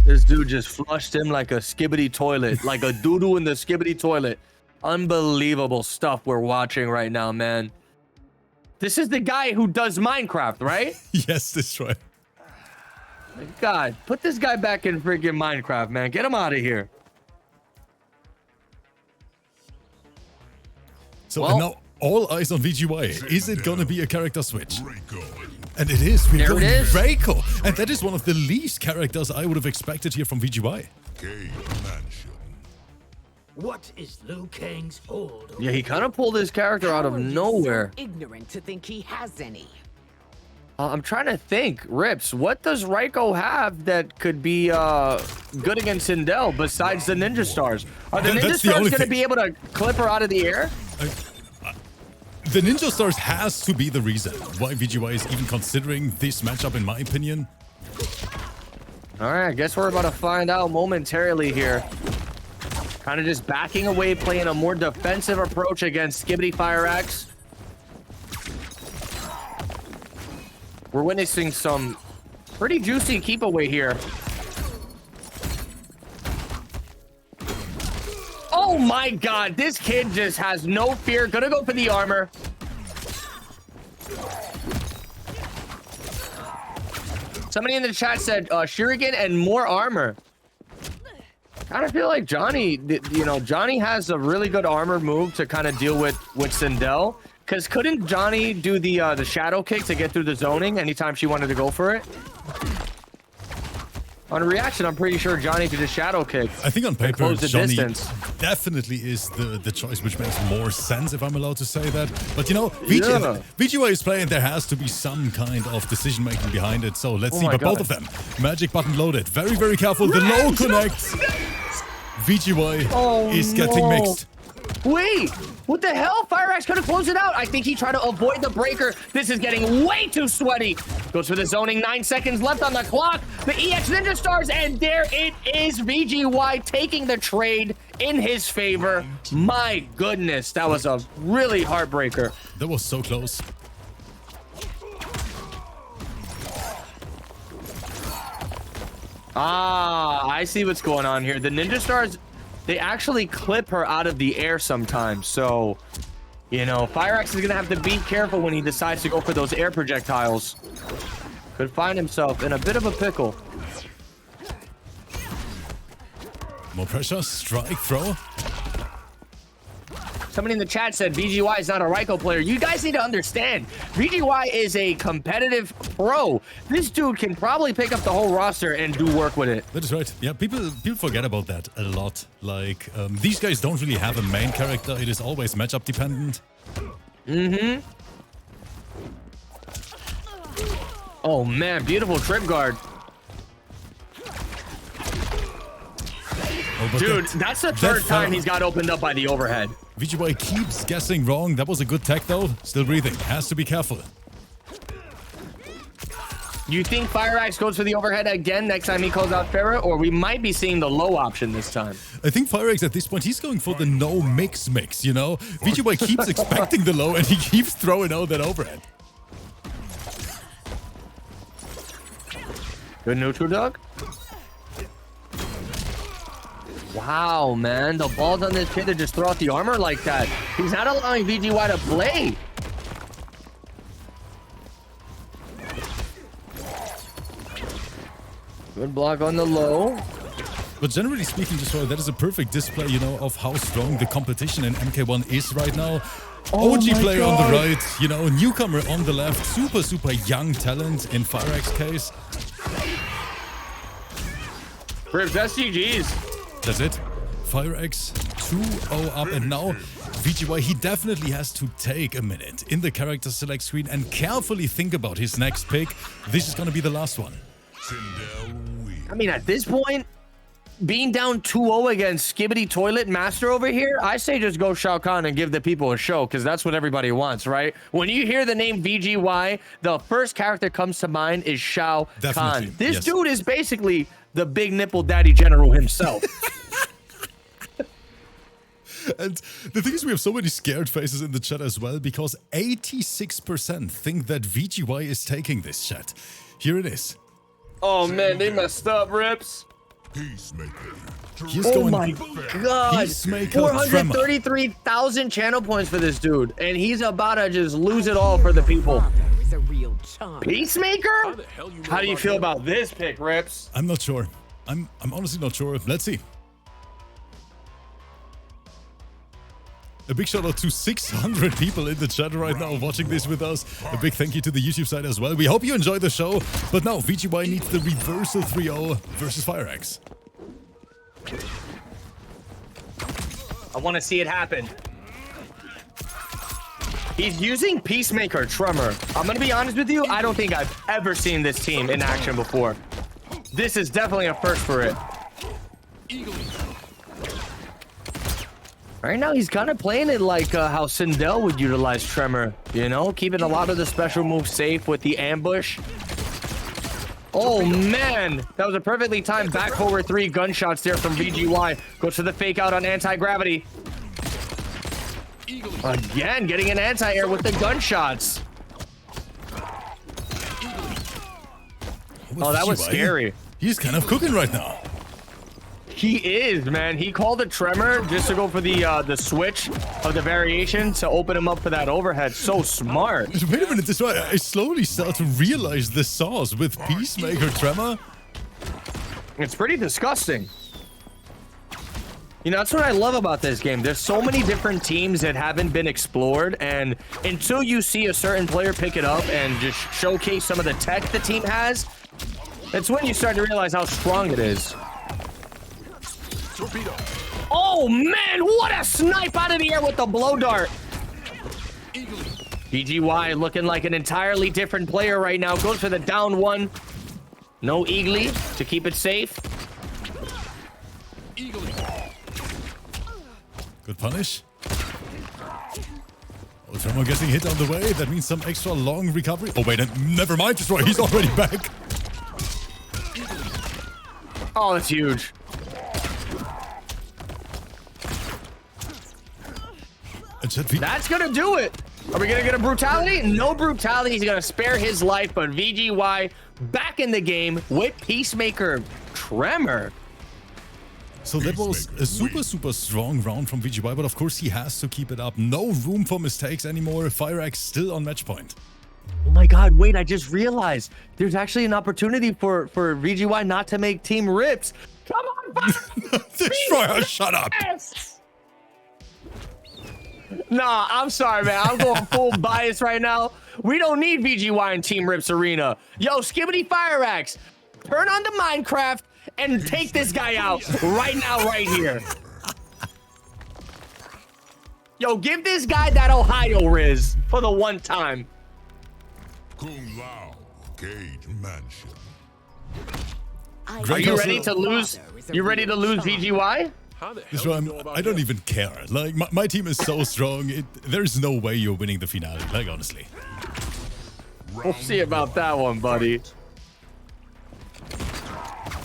This dude just flushed him like a skibbity toilet, like a doo-doo in the skibbity toilet. Unbelievable stuff we're watching right now, man. This is the guy who does Minecraft, right? Yes, that's right. God, put this guy back in freaking Minecraft, man. Get him out of here. So Well, now all eyes on VGY. Is it gonna be a character switch? Draco. And it is. We're There going it is. Draco. And that is one of the least characters I would have expected here from VGY. Cave Mansion. What is Liu Kang's hold? Yeah, he kind of pulled his character out of How are you nowhere. so ignorant to think he has any. I'm trying to think. Rips, what does Raiko have that could be good against Sindel besides the Ninja Stars? Are the Ninja That's the Stars only going to thing. be able to clip her out of the air? The Ninja Stars has to be the reason why VGY is even considering this matchup, in my opinion. All right, I guess we're about to find out momentarily here. Kind of just backing away, playing a more defensive approach against Skibbity FIREAXE. We're witnessing some pretty juicy keep away here. Oh my God, this kid just has no fear. Gonna go for the armor. Somebody in the chat said Shuriken and more armor. Kind of feel like Johnny, you know, Johnny has a really good armor move to kind of deal with Sindel. Because couldn't Johnny do the shadow kick to get through the zoning anytime she wanted to go for it? On reaction, I'm pretty sure Johnny could just shadow kick. I think on paper, close the Johnny distance. definitely is the choice which makes more sense, if I'm allowed to say that. But you know, Yeah. VGY is playing, there has to be some kind of decision-making behind it. So let's see, my but both God. of them, magic button loaded. Very, very careful. The low connects. VGY is getting mixed. Wait, what the hell? FIREAXE could have closed it out. I think he tried to avoid the breaker. This is getting way too sweaty. Goes for the zoning, 9 seconds left on the clock. The EX Ninja Stars, and there it is. VGY taking the trade in his favor. My goodness, that was a really heartbreaker. That was so close. Ah, I see what's going on here. The Ninja Stars, they actually clip her out of the air sometimes. So, you know, FIREAXE is going to have to be careful when he decides to go for those air projectiles. Could find himself in a bit of a pickle. More pressure, strike, throw. Somebody in the chat said VGY is not a Ryko player. You guys need to understand, VGY is a competitive pro. This dude can probably pick up the whole roster and do work with it. That is right. Yeah, people forget about that a lot. Like, these guys don't really have a main character. It is always matchup dependent. Mm-hmm. Oh, man, beautiful trip guard. Oh, but Dude, that's the third fell. time he's got opened up by the overhead. VGY keeps guessing wrong. That was a good tech though. Still breathing. Has to be careful. You think FIREAXE goes for the overhead again next time he calls out Farah, or we might be seeing the low option this time? I think FIREAXE at this point, he's going for the no mix, you know? VGY keeps expecting the low and he keeps throwing out that overhead. Good neutral dog. Wow, man. The ball's on this kid to just throw out the armor like that. He's not allowing VGY to play. Good block on the low. But generally speaking, Destroyer, that is a perfect display, you know, of how strong the competition in MK1 is right now. Oh OG my player on God. the right, you know, newcomer on the left. Super, super young talent in FIREAXE case. Rips, that's GG's. That's it. FIREAXE 2-0 up, and now VGY, he definitely has to take a minute in the character select screen and carefully think about his next pick. This is going to be the last one. SINDEL wins. I mean, at this point, being down 2-0 against Skibbity Toilet Master over here, I say just go Shao Kahn and give the people a show, because that's what everybody wants, right? When you hear the name VGY, the first character comes to mind is Shao Definitely, Kahn. This yes. dude is basically the big nipple daddy general himself. And the thing is, we have so many scared faces in the chat as well, because 86% think that VGY is taking this chat. Here it is. Oh, man, they messed up, Rips. Peacemaker. He's Oh going my God. Peacemaker Tremor. 433,000 channel points for this dude, and he's about to just lose it all for the people. Is a real charm. Peacemaker? How do you feel about this pick, Rips? I'm not sure. I'm honestly not sure. Let's see. A big shout out to 600 people in the chat right now watching this with us. A big thank you to the YouTube side as well. We hope you enjoyed the show. But now VGY needs the reversal 3-0 versus FIREAXE. I want to see it happen. He's using Peacemaker Tremor. I'm going to be honest with you. I don't think I've ever seen this team in action before. This is definitely a first for it. Right now, he's kind of playing it like how Sindel would utilize Tremor. You know, keeping a lot of the special moves safe with the ambush. Oh, man. That was a perfectly timed back forward 3 gunshots there from VGY. Goes for the fake out on anti-gravity. Again, getting an anti-air with the gunshots. Oh, that was scary. He's kind of cooking right now. He is, man. He called a Tremor just to go for the switch of the variation to open him up for that overhead. So smart. Wait a minute, this one, I slowly start to realize the sauce with Peacemaker Tremor. It's pretty disgusting. You know, that's what I love about this game. There's so many different teams that haven't been explored, and until you see a certain player pick it up and just showcase some of the tech the team has, It's when you start to realize how strong it is. Torpedo. Oh man, what a snipe out of the air with the blow dart. VGY looking like an entirely different player right now. Goes for the down one. No Eagly to keep it safe. Good punish. Oh, Tremor getting hit on the way. That means some extra long recovery. Oh, wait, never mind, Destroy. He's already back. Oh, that's huge. That's gonna do it. Are we gonna get a brutality? No brutality. He's gonna spare his life, but VGY back in the game with Peacemaker Tremor. So that was a super strong round from VGY, but of course he has to keep it up. No room for mistakes anymore. FIREAXE still on match point. Oh my god, wait, I just realized there's actually an opportunity for VGY not to make Team Rips. Come on, Destroyer, shut up. Yes! Nah, I'm sorry, man. I'm going full bias right now. We don't need VGY in Team Rips Arena. Yo, Skibbity FIREAXE, turn on the Minecraft and take this guy out right now, right here. Yo, give this guy that Ohio Riz for the one time. Kung Lao, Cage Mansion. Are you ready to lose? You ready to lose VGY? I don't even care. Like, my team is so strong. There's no way you're winning the finale. Like, honestly. We'll see about that one, buddy.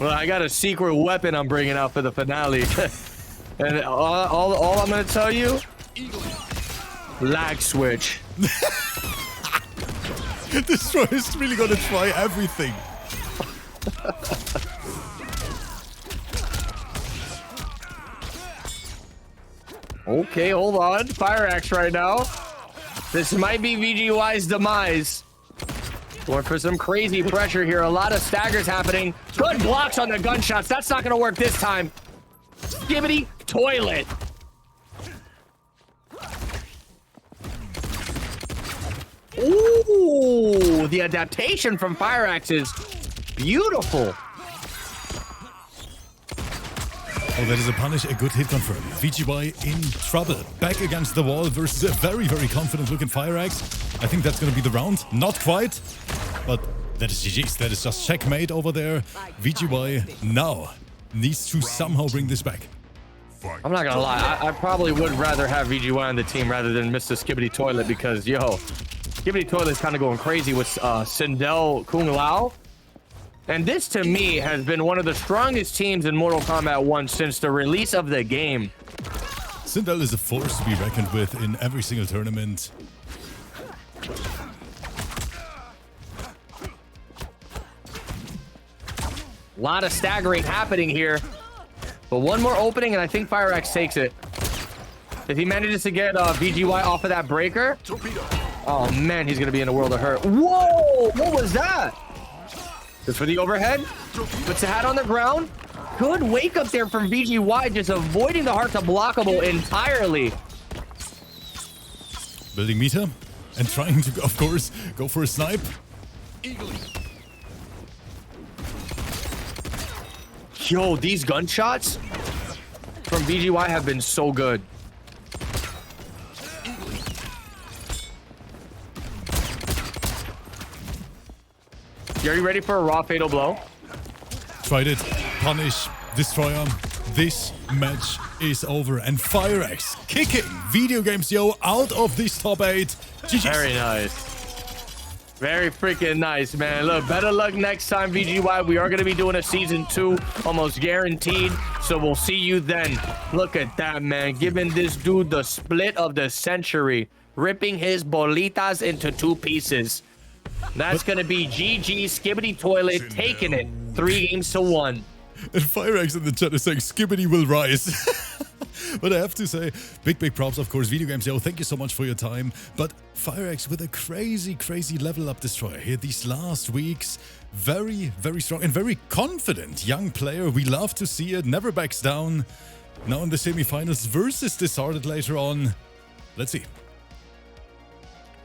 Well, I got a secret weapon I'm bringing out for the finale. And all I'm going to tell you, lag switch. Destroyer is really going to try everything. Okay, hold on. FIREAXE right now. This might be VGY's demise. Going for some crazy pressure here. A lot of staggers happening. Good blocks on the gunshots. That's not going to work this time. Skibbity toilet. Ooh, the adaptation from FIREAXE is beautiful. Oh, that is a punish, a good hit confirm. VGY in trouble. Back against the wall versus a very confident looking FIREAXE. I think that's going to be the round. Not quite, but that is GG's. That is just checkmate over there. VGY now needs to somehow bring this back. I'm not going to lie. I probably would rather have VGY on the team rather than Mr. Skibbity Toilet because, yo, Skibbity Toilet is kind of going crazy with Sindel Kung Lao. And this, to me, has been one of the strongest teams in Mortal Kombat 1 since the release of the game. Sindel is a force to be reckoned with in every single tournament. A lot of staggering happening here. But one more opening, and I think FIREAXE takes it. If he manages to get VGY off of that breaker, oh, man, he's going to be in a world of hurt. Whoa! What was that? Just for the overhead. Puts the hat on the ground. Good wake up there from VGY, just avoiding the heart to blockable entirely. Building meter and trying to, of course, go for a snipe. Yo, these gunshots from VGY have been so good. Are you ready for a raw fatal blow? Tried it. Punish. Destroyer. This match is over. And FIREAXE kicking Videogamezyo out of this top 8. GG's. Very nice. Very freaking nice, man. Look, better luck next time, VGY. We are going to be doing a season 2, almost guaranteed. So we'll see you then. Look at that, man. Giving this dude the split of the century. Ripping his bolitas into 2 pieces. That's going to be GG Skibbity Toilet taking it 3-1. And FIREAXE in the chat is saying Skibbity will rise. But I have to say, big props, of course, Videogamezyo. Thank you so much for your time. But FIREAXE with a crazy level up destroyer here these last weeks. Very strong and very confident young player. We love to see it. Never backs down. Now in the semifinals versus DISARTED later on. Let's see.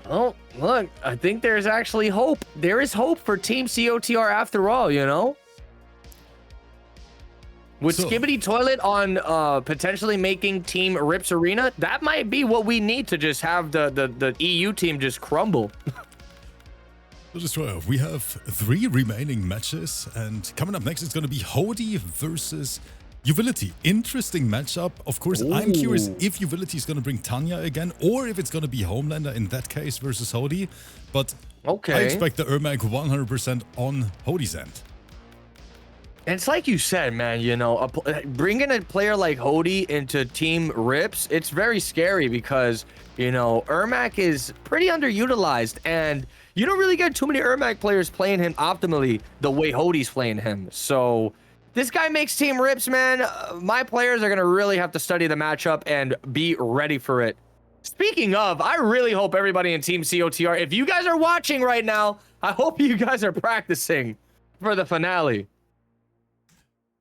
Oh, look, I think there's actually hope. There is hope for Team COTR after all, you know? With Skibbity Toilet on potentially making Team Rips Arena, that might be what we need to just have the EU team just crumble. So Destroyer, we have 3 remaining matches, and coming up next it's going to be HODIE versus YUVILITY. Interesting matchup. Of course, I'm curious if YUVILITY is going to bring Tanya again, or if it's going to be Homelander in that case versus HODIE. But I expect the ERMAC 100% on HODIE's end. And it's like you said, man, you know, bringing a player like HODIE into Team Rips, it's very scary because, you know, ERMAC is pretty underutilized, and you don't really get too many ERMAC players playing him optimally the way HODIE's playing him. So this guy makes Team Rips, man. My players are going to really have to study the matchup and be ready for it. Speaking of, I really hope everybody in Team COTR, if you guys are watching right now, I hope you guys are practicing for the finale.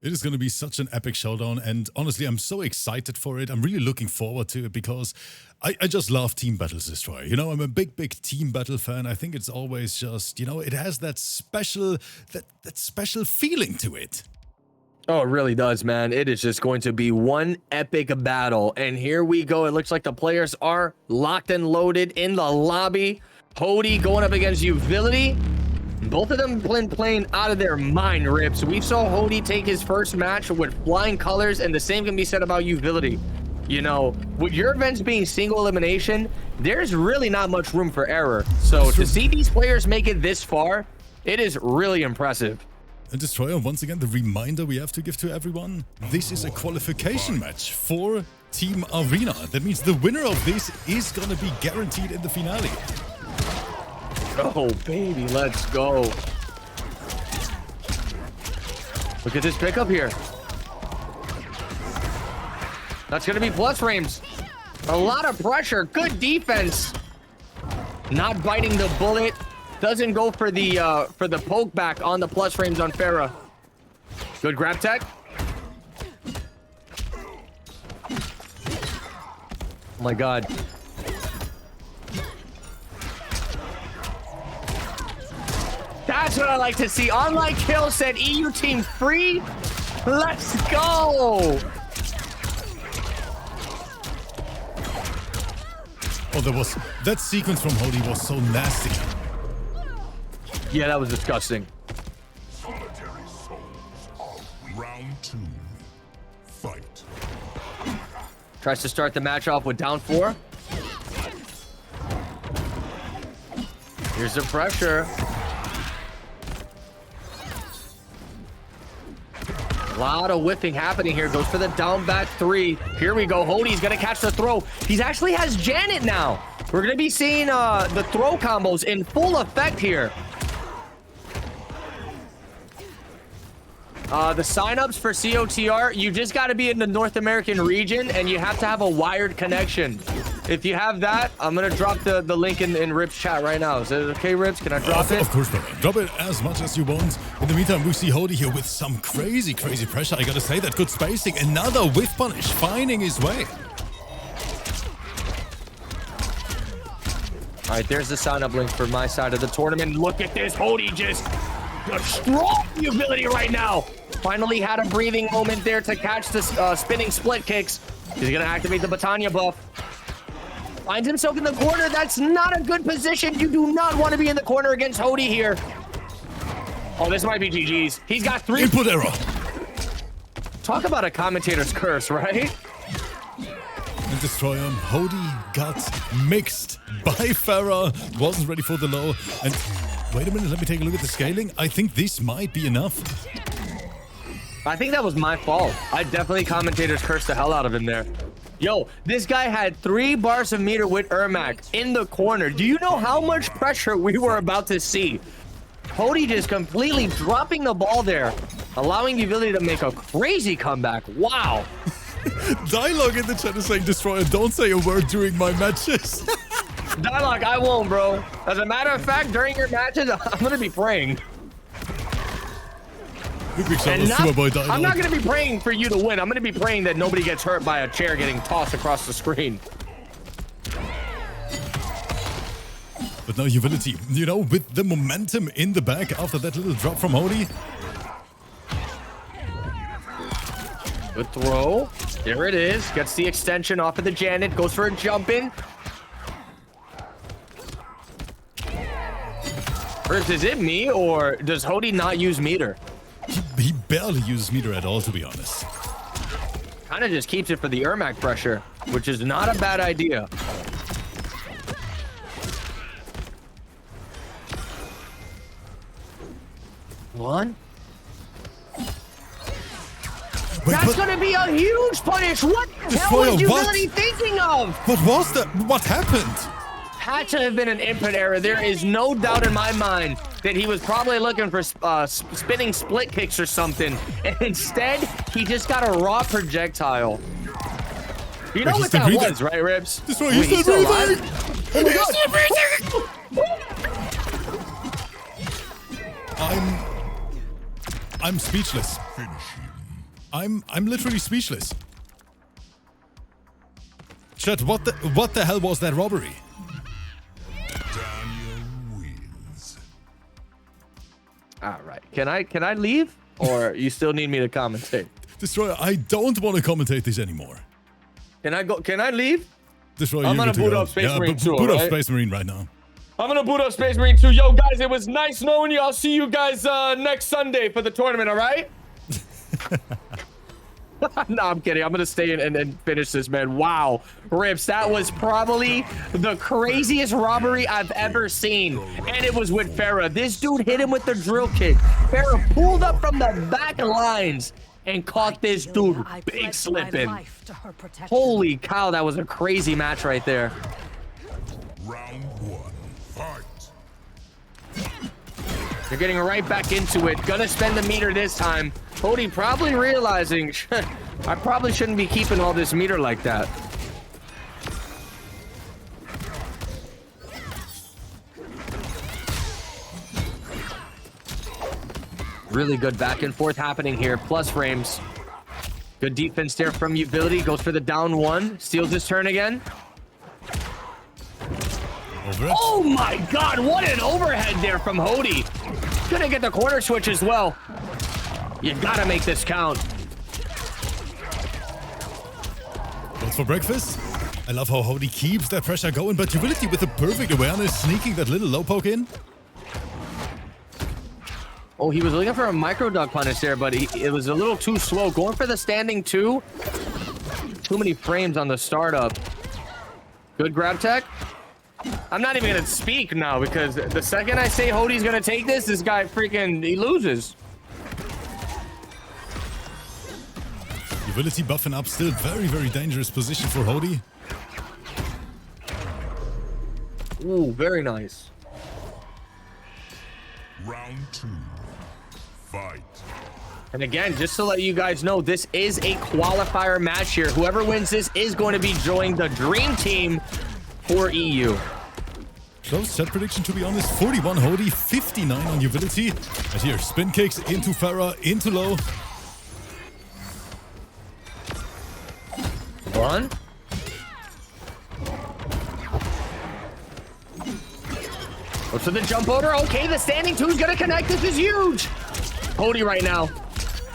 It is going to be such an epic showdown, and honestly, I'm so excited for it. I'm really looking forward to it because I just love team battles, Destroyer. You know, I'm a big team battle fan. I think it's always just, you know, it has that special feeling to it. Oh, it really does, man. It is just going to be one epic battle. And here we go. It looks like the players are locked and loaded in the lobby. HODIE going up against YUVILITY. Both of them playing out of their mind, Rips. We saw HODIE take his first match with flying colors, and the same can be said about YUVILITY. You know, with your events being single elimination, there's really not much room for error. So to see these players make it this far, it is really impressive. And Destroyer, once again, the reminder we have to give to everyone, this is a qualification match for Team Arena. That means the winner of this is going to be guaranteed in the finale. Oh, baby, let's go. Look at this pickup here. That's going to be plus frames. A lot of pressure. Good defense. Not biting the bullet. Doesn't go for the poke back on the plus frames on Farah. Good grab tech. Oh my god. That's what I like to see. Online kill said EU team free. Let's go. Oh, that sequence from HODIE was so nasty. Yeah, that was disgusting. Round 2. Fight. Tries to start the match off with down 4. Here's the pressure. A lot of whipping happening here. Goes for the down back 3. Here we go. HODIE's gonna catch the throw. He actually has Janet now. We're gonna be seeing the throw combos in full effect here. The signups for COTR, you just got to be in the North American region, and you have to have a wired connection. If you have that, I'm going to drop the link in Rip's chat right now. Is it okay, Rips? Can I drop it? Of course, brother. Drop it as much as you want. In the meantime, we see HODIE here with some crazy pressure. I got to say that. Good spacing. Another whiff punish finding his way. All right, there's the sign-up link for my side of the tournament. Look at this. HODIE just destroying YUVILITY right now. Finally had a breathing moment there to catch the spinning split kicks. He's going to activate the TANYA buff. Finds himself in the corner. That's not a good position. You do not want to be in the corner against HODIE here. Oh, this might be GG's. He's got 3. Input error. Talk about a commentator's curse, right? And Destroyer, HODIE got mixed by Farah. Wasn't ready for the low. And wait a minute, let me take a look at the scaling. I think this might be enough. I think that was my fault. I definitely commentators cursed the hell out of him there. Yo, this guy had 3 bars of meter with ERMAC in the corner. Do you know how much pressure we were about to see? HODIE just completely dropping the ball there, allowing YUVILITY to make a crazy comeback. Wow. Dialogue in the chat is saying, Destroyer, don't say a word during my matches. Dialogue, I won't, bro. As a matter of fact, during your matches, I'm going to be praying. I'm not going to be praying for you to win. I'm going to be praying that nobody gets hurt by a chair getting tossed across the screen. But now YUVILITY, you know, with the momentum in the back after that little drop from HODIE. Good throw. There it is. Gets the extension off of the Janet. Goes for a jump in. First, is it me or does HODIE not use meter? He barely uses meter at all, to be honest. Kind of just keeps it for the ERMAC pressure, which is not a bad idea. One. Wait, That's gonna be a huge punish. What the hell was YUVILITY thinking of? What was that? What happened? Had to have been an input error. There is no doubt in my mind that he was probably looking for spinning split kicks or something. And instead, he just got a raw projectile. You know what that was, right, Rips? This way, he's still breathing! He's still breathing! I'm speechless. I'm literally speechless. Chat, what the hell was that robbery? Tanya wins. All right. Can I leave, or you still need me to commentate? Destroyer, I don't want to commentate this anymore. Can I go? Can I leave? Destroyer, I'm you're gonna good to boot go. up Space Marine 2, boot up right? Space Marine right now. I'm gonna boot up Space Marine 2. Yo, guys, it was nice knowing you. I'll see you guys next Sunday for the tournament. All right? No, I'm kidding. I'm gonna stay in and finish this, man. Wow, Rips, that was probably the craziest robbery I've ever seen, and it was with Farah. This dude hit him with the drill kick. Farah pulled up from the back lines and caught this dude big slipping. Holy cow, that was a crazy match right there. Round one. Fight. They're getting right back into it. Gonna spend the meter this time. HODIE probably realizing, I probably shouldn't be keeping all this meter like that. Really good back and forth happening here. Plus frames. Good defense there from YUVILITY. Goes for the down one. Steals his turn again. Over it. Oh my god, what an overhead there from HODIE. Gonna get the corner switch as well. You gotta make this count. Goes for breakfast. I love how HODIE keeps that pressure going, but YUVILITY with the perfect awareness, sneaking that little low poke in. Oh, he was looking for a micro duck punish there, but it was a little too slow. Going for the standing two. Too many frames on the startup. Good grab tech. I'm not even gonna speak now because the second I say HODIE's gonna take this, this guy freaking, he loses. YUVILITY buffing up, still very, very dangerous position for HODIE. Ooh, very nice. Round two. Fight. And again, just to let you guys know, this is a qualifier match here. Whoever wins this is going to be joining the dream team for EU. Close set prediction, to be honest. 41 HODIE, 59 on YUVILITY. And here, spin kicks into Farah, into low. One. Goes for the jump over. Okay, the standing two is going to connect. This is huge. HODIE right now.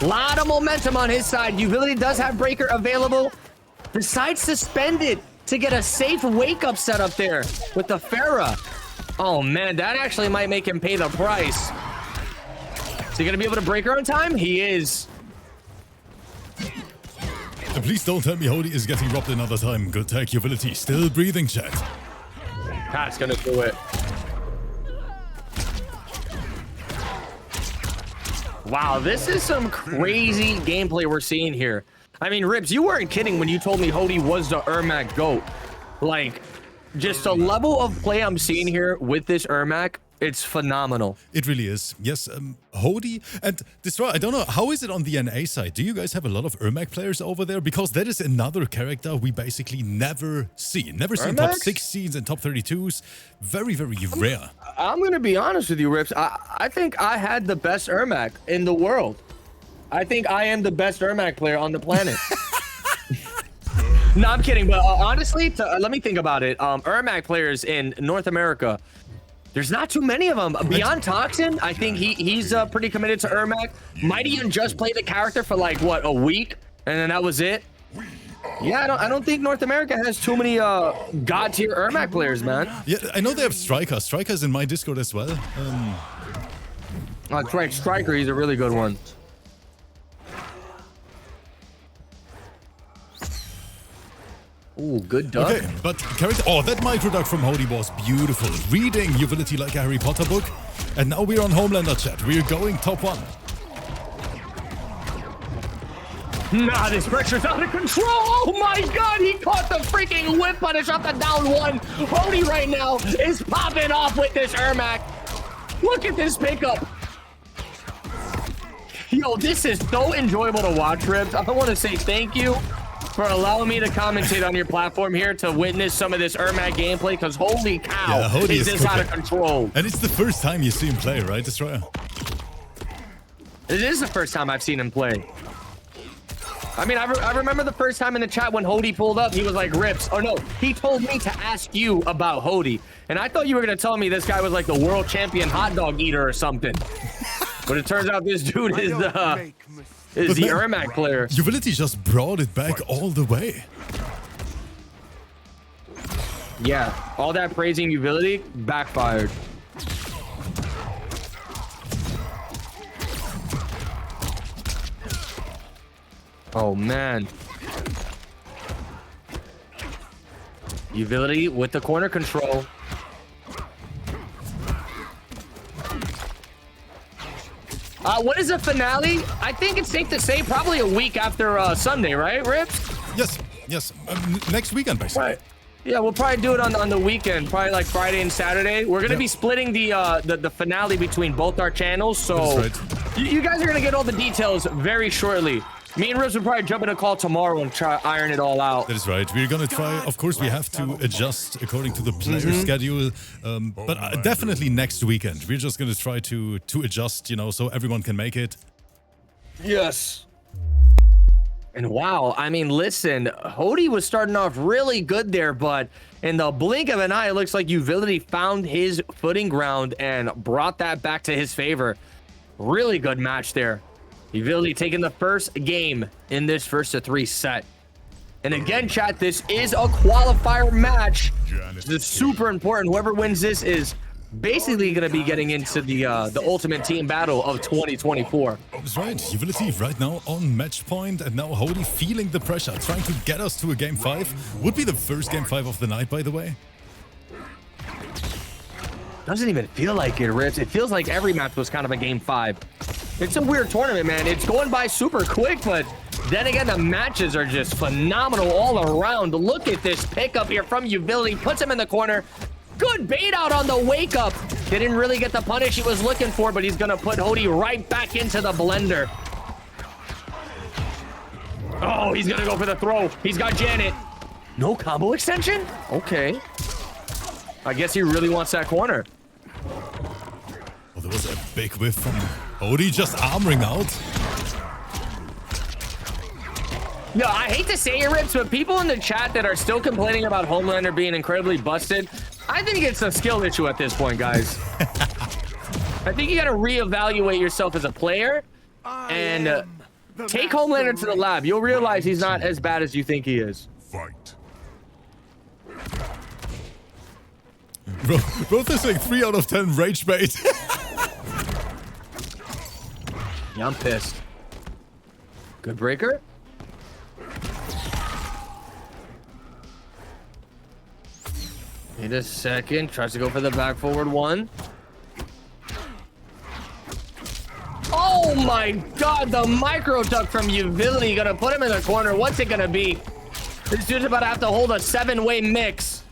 Lot of momentum on his side. YUVILITY does have breaker available. Decides to spend it to get a safe wake-up setup there with the Farah. Oh, man, that actually might make him pay the price. Is he going to be able to break her on time? He is. And please don't tell me HODIE is getting robbed another time. Good tech, YUVILITY. Still breathing, chat. That's going to do it. Wow, this is some crazy gameplay we're seeing here. I mean, Rips, you weren't kidding when you told me HODIE was the ERMAC GOAT. Like, just the level of play I'm seeing here with this ERMAC, it's phenomenal. It really is. Yes, HODIE and Destroy. I don't know, how is it on the NA side? Do you guys have a lot of ERMAC players over there? Because that is another character we basically never see. Never seen top 16s and top 32s. Very, very rare. I'm going to be honest with you, Rips. I think I had the best ERMAC in the world. I think I am the best ERMAC player on the planet. No, I'm kidding. But honestly, let me think about it. ERMAC players in North America, There's not too many of them. Beyond Toxin, I think he's pretty committed to ERMAC. Might even just play the character for like, what, a week? And then that was it. Yeah, I don't think North America has too many god tier ERMAC players, man. Yeah, I know they have Striker. Striker's in my Discord as well. That's right, Striker, he's a really good one. Ooh, good duck. Okay, but character. Oh, that micro duck from HODIE was beautiful. Reading Uvility like a Harry Potter book. And now we're on Homelander chat. We're going top 1. Nah, this pressure's out of control. Oh my god, he caught the freaking whip punish off the down 1. HODIE right now is popping off with this ERMAC. Look at this pickup. Yo, this is so enjoyable to watch, Ribs. I want to say thank you for allowing me to commentate on your platform here to witness some of this ERMAC gameplay, because holy cow, HODIE is this out of control. And it's the first time you see him play, right, Destroyer? It is the first time I've seen him play. I mean, I remember the first time in the chat when HODIE pulled up, he was like, Rips. Oh no, he told me to ask you about HODIE. And I thought you were going to tell me this guy was like the world champion hot dog eater or something. But it turns out this dude is the ERMAC player. Uvility just brought it back all the way. Yeah, all that praising Uvility backfired. Oh man. Uvility with the corner control. What is the finale? I think it's safe to say probably a week after Sunday, right, Rips? Yes. Next weekend, basically. Right. Yeah, we'll probably do it on the weekend, probably like Friday and Saturday. We're gonna be splitting the finale between both our channels, so right. you guys are gonna get all the details very shortly. Me and Rips will probably jump in a call tomorrow and try to iron it all out. That is right. We're gonna try. Of course, we have to adjust according to the player schedule, but definitely next weekend. We're just gonna try to adjust, you know, so everyone can make it. Yes. And wow, I mean, listen, HODIE was starting off really good there, but in the blink of an eye, it looks like Uvility found his footing ground and brought that back to his favor. Really good match there. Uvility taking the first game in this 1-3 set. And again, chat, this is a qualifier match. This is super important. Whoever wins this is basically going to be getting into the ultimate team battle of 2024. That's right. Uvility right now on match point, and now HODIE feeling the pressure, trying to get us to a game 5. Would be the first game 5 of the night, by the way. Doesn't even feel like it, Rips. It feels like every match was kind of a game 5. It's a weird tournament, man. It's going by super quick, but then again, the matches are just phenomenal all around. Look at this pickup here from Uvility. Puts him in the corner. Good bait out on the wake up. Didn't really get the punish he was looking for, but he's going to put HODIE right back into the blender. Oh, he's going to go for the throw. He's got Janet. No combo extension? Okay. I guess he really wants that corner. Well, there was a big whiff from HODIE just armoring out. No, I hate to say it, Rips, but people in the chat that are still complaining about Homelander being incredibly busted, I think it's a skill issue at this point, guys. I think you got to reevaluate yourself as a player and take Homelander to the lab. You'll realize he's not as bad as you think he is. Fight. Bro, they're saying 3 out of 10 rage bait. Yeah, I'm pissed. Good breaker. Wait a second. Tries to go for the back forward 1. Oh my god, the micro duck from Uvility. Gonna put him in the corner. What's it gonna be? This dude's about to have to hold a 7-way mix.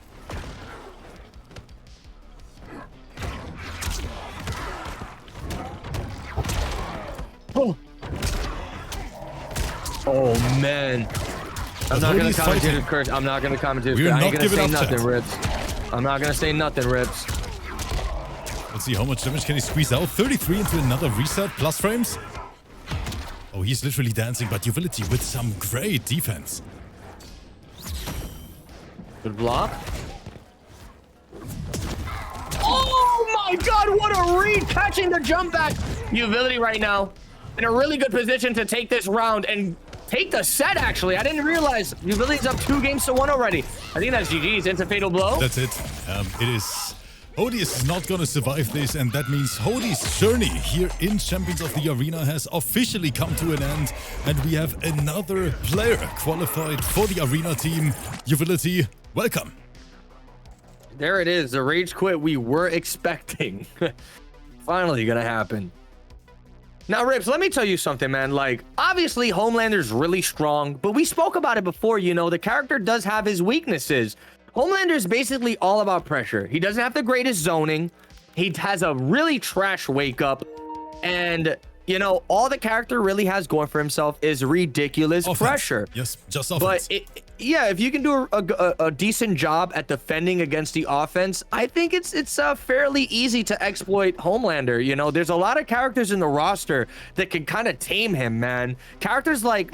Oh man. I'm not gonna commentate his curse. I'm not gonna commentate his curse. I ain't gonna say nothing, Rips. I'm not gonna say nothing, Rips. Let's see how much damage can he squeeze out. 33 into another reset, plus frames. Oh, he's literally dancing, but Uvility with some great defense. Good block. Oh the read, catching the jump back. YUVILITY right now in a really good position to take this round and take the set, actually. I didn't realize YUVILITY's up 2-1 already. I think that's GG's. Into fatal blow. That's it. It is... HODIE is not going to survive this, and that means HODIE's journey here in Champions of the Arena has officially come to an end, and we have another player qualified for the Arena team. YUVILITY, welcome. There it is, the rage quit we were expecting. Finally gonna happen. Now, Rips, let me tell you something, man. Like, obviously, Homelander's really strong, but we spoke about it before, you know, the character does have his weaknesses. Homelander's basically all about pressure. He doesn't have the greatest zoning. He has a really trash wake up. And, you know, all the character really has going for himself is ridiculous pressure. Yes, just offense. But, yeah, if you can do a decent job at defending against the offense, I think it's fairly easy to exploit Homelander. You know, there's a lot of characters in the roster that can kind of tame him, man. Characters like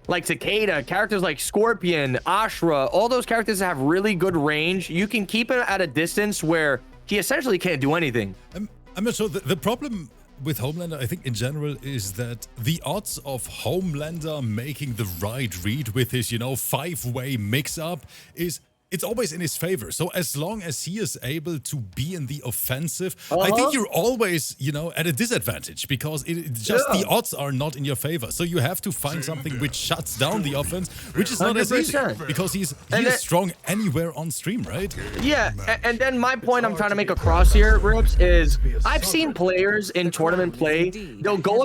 Takeda, characters like Scorpion, ASHRAH, all those characters that have really good range. You can keep him at a distance where he essentially can't do anything. I'm not sure. The problem with Homelander, I think in general, is that the odds of Homelander making the right read with his, you know, 5-way mix-up is... It's always in his favor. So as long as he is able to be in the offensive, I think you're always, you know, at a disadvantage because the odds are not in your favor. So you have to find something which shuts down the offense, which is not as easy because he is strong anywhere on stream, right? Yeah, and then my point I'm trying to make across here, Rips, is I've seen players in tournament play. They'll go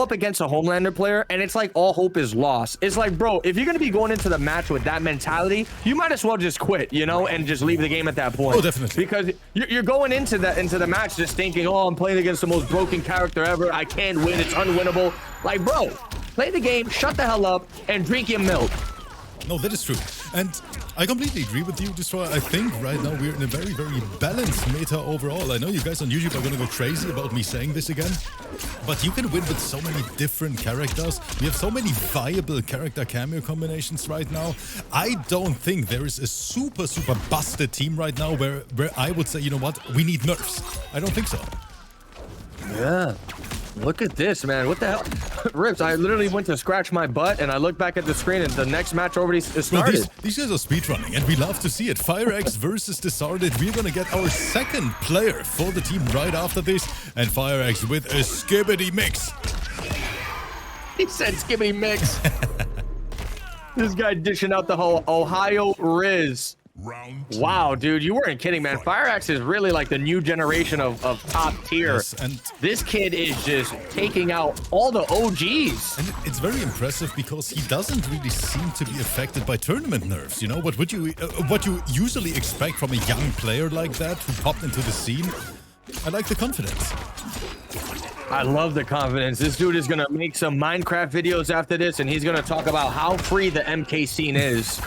up against a Homelander player, and it's like all hope is lost. It's like, bro, if you're gonna be going into the match with that mentality, you might as well just quit, you know, and just leave the game at that point. Oh, definitely. Because you're going into the match just thinking, oh, I'm playing against the most broken character ever. I can't win. It's unwinnable. Like, bro, play the game, shut the hell up, and drink your milk. No, that is true. And I completely agree with you, Destroyer. I think right now we're in a very, very balanced meta overall. I know you guys on YouTube are going to go crazy about me saying this again, but you can win with so many different characters. We have so many viable character cameo combinations right now. I don't think there is a super, super busted team right now where I would say, you know what, we need nerfs. I don't think so. Yeah. Look at this, man. What the hell? Rips, I literally went to scratch my butt and I looked back at the screen and the next match already started. Well, these guys are speedrunning and we love to see it. FIREAXE versus DISARTED. We're going to get our second player for the team right after this. And FIREAXE with a skibbity mix. He said skibbity mix. This guy dishing out the whole Ohio Riz. Wow, dude, you weren't kidding, man. FIREAXE is really like the new generation of top tier. Yes, and this kid is just taking out all the OGs. And it's very impressive because he doesn't really seem to be affected by tournament nerfs. You know, what you usually expect from a young player like that who popped into the scene. I like the confidence. I love the confidence. This dude is gonna make some Minecraft videos after this, and he's gonna talk about how free the MK scene is.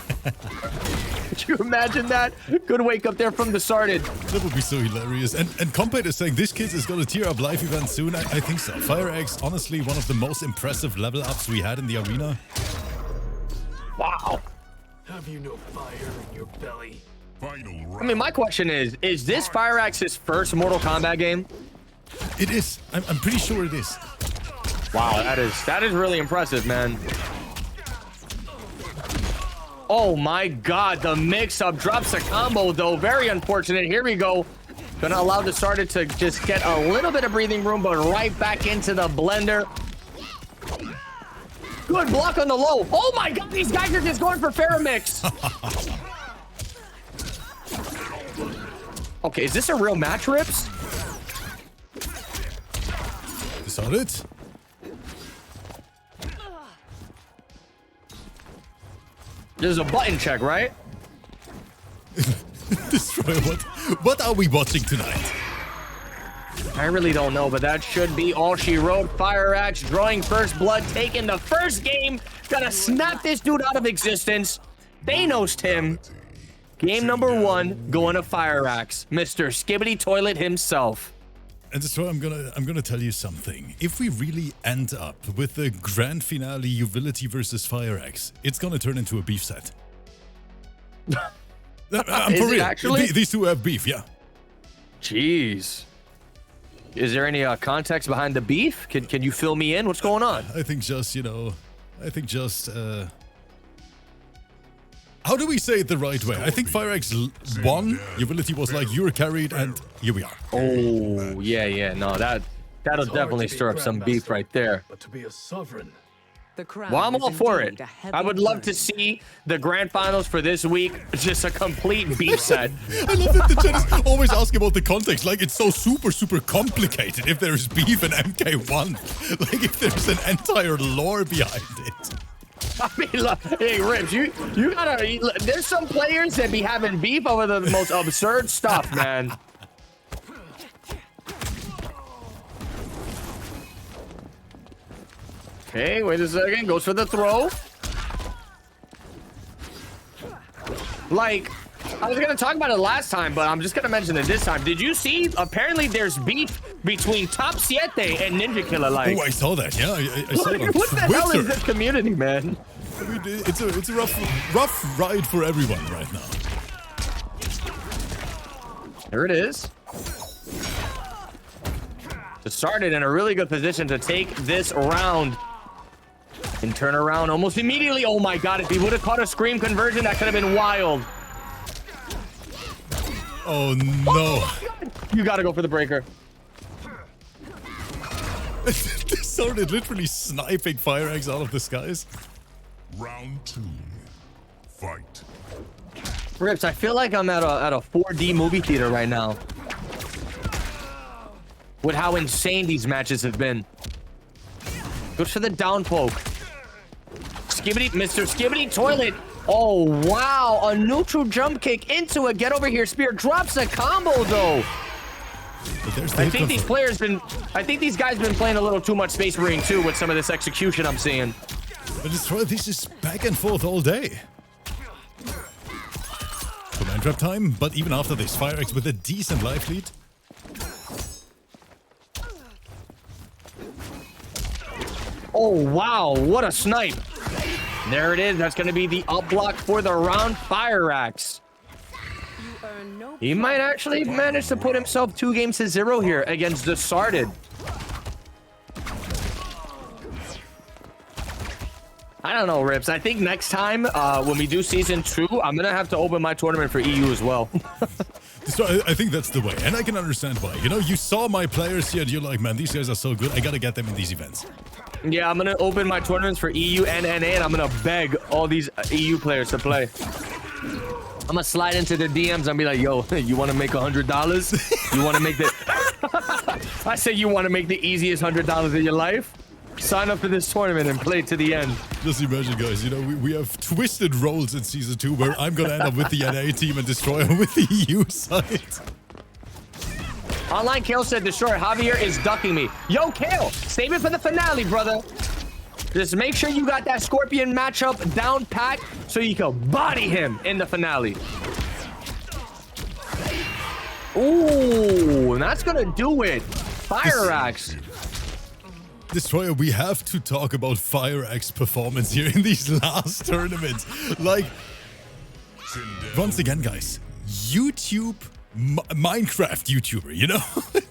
Could you imagine that? Good wake up there from DISARTED. That would be so hilarious. And Compate is saying this kid is going to tear up live event soon. I think so. FIREAXE, honestly, one of the most impressive level ups we had in the arena. Wow. Have you no fire in your belly? I mean, my question is this FIREAXE's first Mortal Kombat game? It is. I'm pretty sure it is. Wow, that is really impressive, man. Oh my god, the mix-up drops a combo, though. Very unfortunate. Here we go. Gonna allow DISARTED to just get a little bit of breathing room, but right back into the blender. Good block on the low. Oh my god, these guys are just going for FIREAXE. Okay, is this a real match, Rips? DISARTED? There's a button check, right? Destroyer, what are we watching tonight? I really don't know, but that should be all she wrote. FIREAXE drawing first blood, taking the first game. Gonna snap this dude out of existence. Thanos him. Game number 1 going to FIREAXE. Mr. Skibbity Toilet himself. And Destroyer, I'm gonna tell you something. If we really end up with the grand finale YUVILITY versus FIREAXE, it's gonna turn into a beef set. I'm for real. Actually? These two have beef, yeah. Jeez. Is there any context behind the beef? Can you fill me in? What's going on? I think just, how do we say it the right way? I think FIREAXE won. YUVILITY was like, you're carried, and here we are. Oh, yeah. No, that'll definitely stir up some beef right there. But to be a sovereign. Well, I'm all for it. I would love to see the grand finals for this week. Just a complete beef set. I love that the chat is always asking about the context. Like, it's so super complicated if there's beef in MK1. Like, if there's an entire lore behind it. I mean, look, hey, Rips, you gotta... There's some players that be having beef over the most absurd stuff, man. Okay, wait a second. Goes for the throw. Like, I was gonna talk about it last time, but I'm just gonna mention it this time. Did you see? Apparently, there's beef between TOP8 and Ninja Killer. Like, oh, I saw that. Yeah, I saw it on what the hell is this community, man? I mean, it's a rough ride for everyone right now. There it is. DISARTED in a really good position to take this round. And turn around almost immediately. Oh my god, if he would have caught a scream conversion, that could have been wild. Oh no. You gotta go for the breaker. DISARTED literally sniping FIREAXE out of the skies. Round 2. Fight. Rips, I feel like I'm at a 4D movie theater right now. With how insane these matches have been. Goes for the down poke. Skibbity, Mr. Skibbity Toilet. Oh, wow. A neutral jump kick into a get over here spear. Drops a combo, though. I think these guys been playing a little too much Space Marine, too, with some of this execution I'm seeing. But this is back and forth all day. Command trap time, but even after this, FIREAXE with a decent life lead. Oh, wow. What a snipe. There it is. That's going to be the up block for the round. FIREAXE. He might actually manage to put himself 2-0 here against DISARTED. I don't know, Rips. I think next time when we do season 2, I'm going to have to open my tournament for EU as well. So I think that's the way, and I can understand why. You know, you saw my players here, and you're like, man, these guys are so good. I got to get them in these events. Yeah, I'm going to open my tournaments for EU and NA, and I'm going to beg all these EU players to play. I'm going to slide into their DMs and be like, yo, you want to make $100? You want to make the... I say you want to make the easiest $100 of your life? Sign up for this tournament and play to the end. Just imagine, guys, you know, we have twisted roles in Season 2 where I'm going to end up with the NA team and Destroyer with the EU side. Online Kale said Destroyer Javier is ducking me. Yo, Kale, save it for the finale, brother. Just make sure you got that Scorpion matchup down pat so you can body him in the finale. Ooh, and that's going to do it. FIREAXE. Destroyer, we have to talk about FIREAXE performance here in these last tournaments. Like, once again, guys, YouTube, Minecraft YouTuber, you know,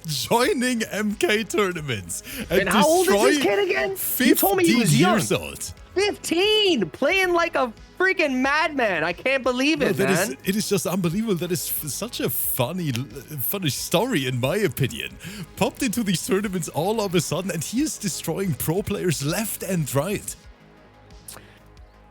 joining MK tournaments. And how old is this kid again? You told me he was young. 15 years old. 15, playing like a freaking madman. I can't believe it, man. It is just unbelievable. That is such a funny story, in my opinion. Popped into these tournaments all of a sudden, and he is destroying pro players left and right.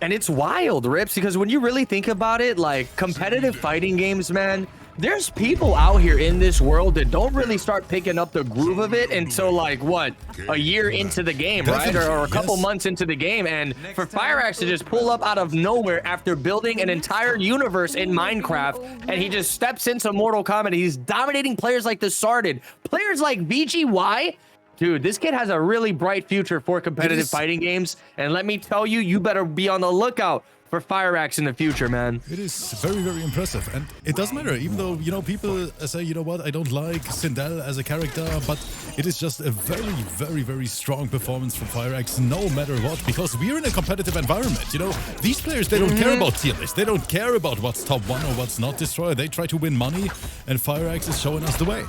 And it's wild, Rips, because when you really think about it, like competitive fighting games, man, there's people out here in this world that don't really start picking up the groove of it until like what, a year into the game, right? Or a couple months into the game. And for FIREAXE to just pull up out of nowhere after building an entire universe in Minecraft, and he just steps into Mortal Kombat, he's dominating players like DISARTED, players like VGY. Dude, this kid has a really bright future for competitive fighting games. And let me tell you, you better be on the lookout for FIREAXE in the future, man. It is very, very impressive. And it doesn't matter, even though, you know, people say, you know what, I don't like SINDEL as a character, but it is just a very, very, very strong performance from FIREAXE, no matter what, because we're in a competitive environment. You know, these players, they don't care about tier list. They don't care about what's top 1 or what's not. Destroyer, they try to win money, and FIREAXE is showing us the way.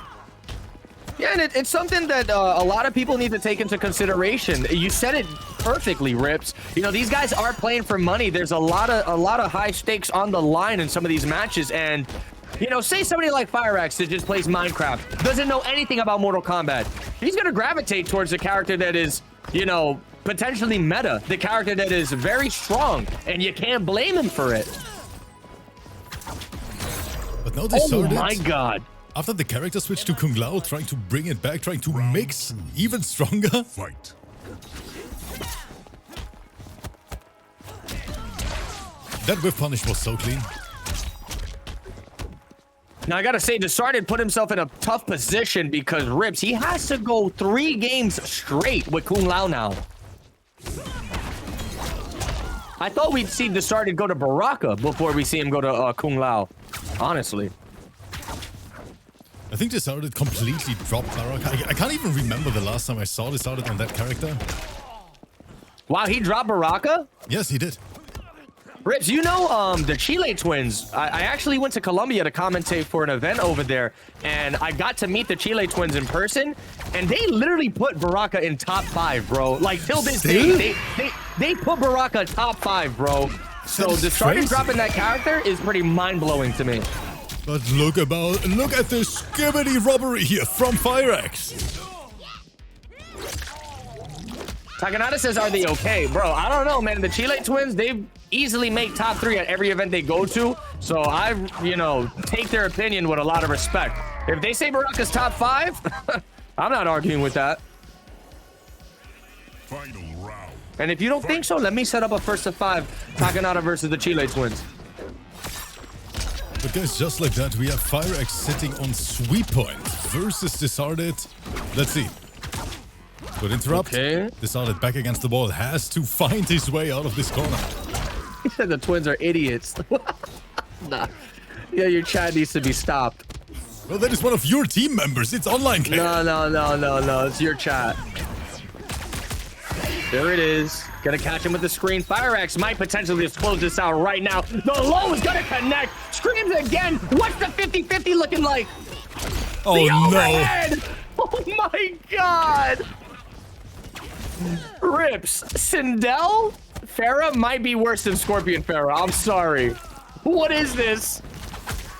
Yeah, and it's something that a lot of people need to take into consideration. You said it perfectly, Rips. You know, these guys are playing for money. There's a lot of high stakes on the line in some of these matches, and you know, say somebody like FIREAXE that just plays Minecraft, doesn't know anything about Mortal Kombat. He's gonna gravitate towards a character that is, you know, potentially meta, the character that is very strong, and you can't blame him for it. But now DISARTED. Oh my god. After the character switch to Kung Lao, trying to bring it back, trying to mix even stronger. Fight. That whiff punish was so clean. Now, I gotta say, DISARTED put himself in a tough position because Rips, he has to go 3 games straight with Kung Lao now. I thought we'd see DISARTED go to Baraka before we see him go to Kung Lao, honestly. I think DISARTED completely dropped Baraka. I can't even remember the last time I saw DISARTED on that character. Wow, he dropped Baraka? Yes, he did. Rips, you know the Chile twins. I actually went to Colombia to commentate for an event over there, and I got to meet the Chile twins in person, and they literally put Baraka in top 5, bro. Like, till this day, they put Baraka top 5, bro. So DISARTED dropping that character is pretty mind-blowing to me. But look at the skibbity robbery here from FIREAXE. Takanada says, are they okay? Bro, I don't know, man. The Chile twins, they easily make top 3 at every event they go to. So I, you know, take their opinion with a lot of respect. If they say Baraka's top 5, I'm not arguing with that. Final round. And if you don't think so, let me set up a 1st to 5 Takanada versus the Chile twins. But guys, just like that, we have FIREAXE sitting on sweep point versus DISARTED. Let's see. Good interrupt. Okay. DISARTED back against the wall, has to find his way out of this corner. He said the twins are idiots. Nah. Yeah, your chat needs to be stopped. Well, that is one of your team members. It's online. No. It's your chat. There it is. Gonna catch him with the screen. FIREAXE might potentially just close this out right now. The low is gonna connect. Screams again. What's the 50-50 looking like? Oh, the no. overhead. Oh, my God. Rips. Sindel? Farah might be worse than Scorpion Farah. I'm sorry. What is this?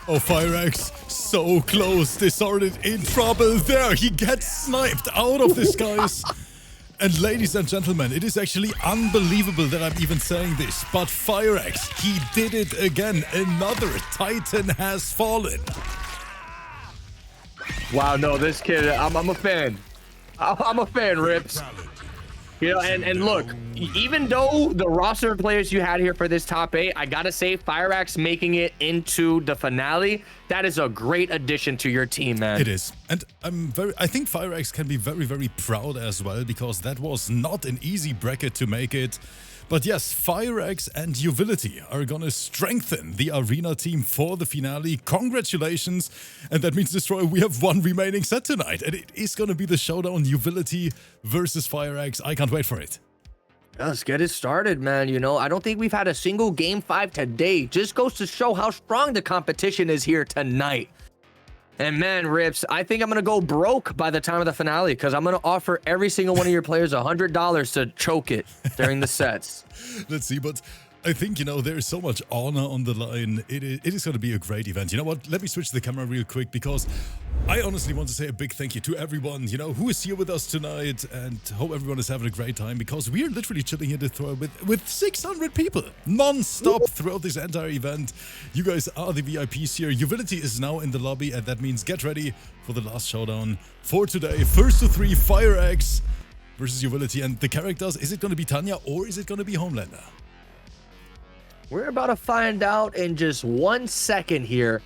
Oh, FIREAXE, so close. DISARTED in trouble there. He gets sniped out of this, guys. And ladies and gentlemen, it is actually unbelievable that I'm even saying this, but FIREAXE, he did it again. Another Titan has fallen. Wow, no, this kid, I'm a fan. I'm a fan, Rips. You know, and look, even though the roster of players you had here for this top 8, I gotta say, FIREAXE making it into the finale, that is a great addition to your team, man. It is. And I think FIREAXE can be very, very proud as well, because that was not an easy bracket to make it. But yes, FIREAXE and YUVILITY are gonna strengthen the arena team for the finale. Congratulations. And that means, Destroyer, we have one remaining set tonight. And it is gonna be the showdown, YUVILITY versus FIREAXE. I can't wait for it. Let's get it started, man. You know, I don't think we've had a single game 5 today. Just goes to show how strong the competition is here tonight. And man, Rips, I think I'm going to go broke by the time of the finale, because I'm going to offer every single one of your players $100 to choke it during the sets. Let's see, but I think, you know, there's so much honor on the line. It is going to be a great event. You know what? Let me switch the camera real quick, because I honestly want to say a big thank you to everyone, you know, who is here with us tonight, and hope everyone is having a great time, because we are literally chilling here with 600 people non-stop throughout this entire event. You guys are the VIPs here. YUVILITY is now in the lobby, and that means get ready for the last showdown for today. 1st to 3, FIREAXE versus YUVILITY. And the characters, is it going to be Tanya or is it going to be Homelander? We're about to find out in just 1 second here.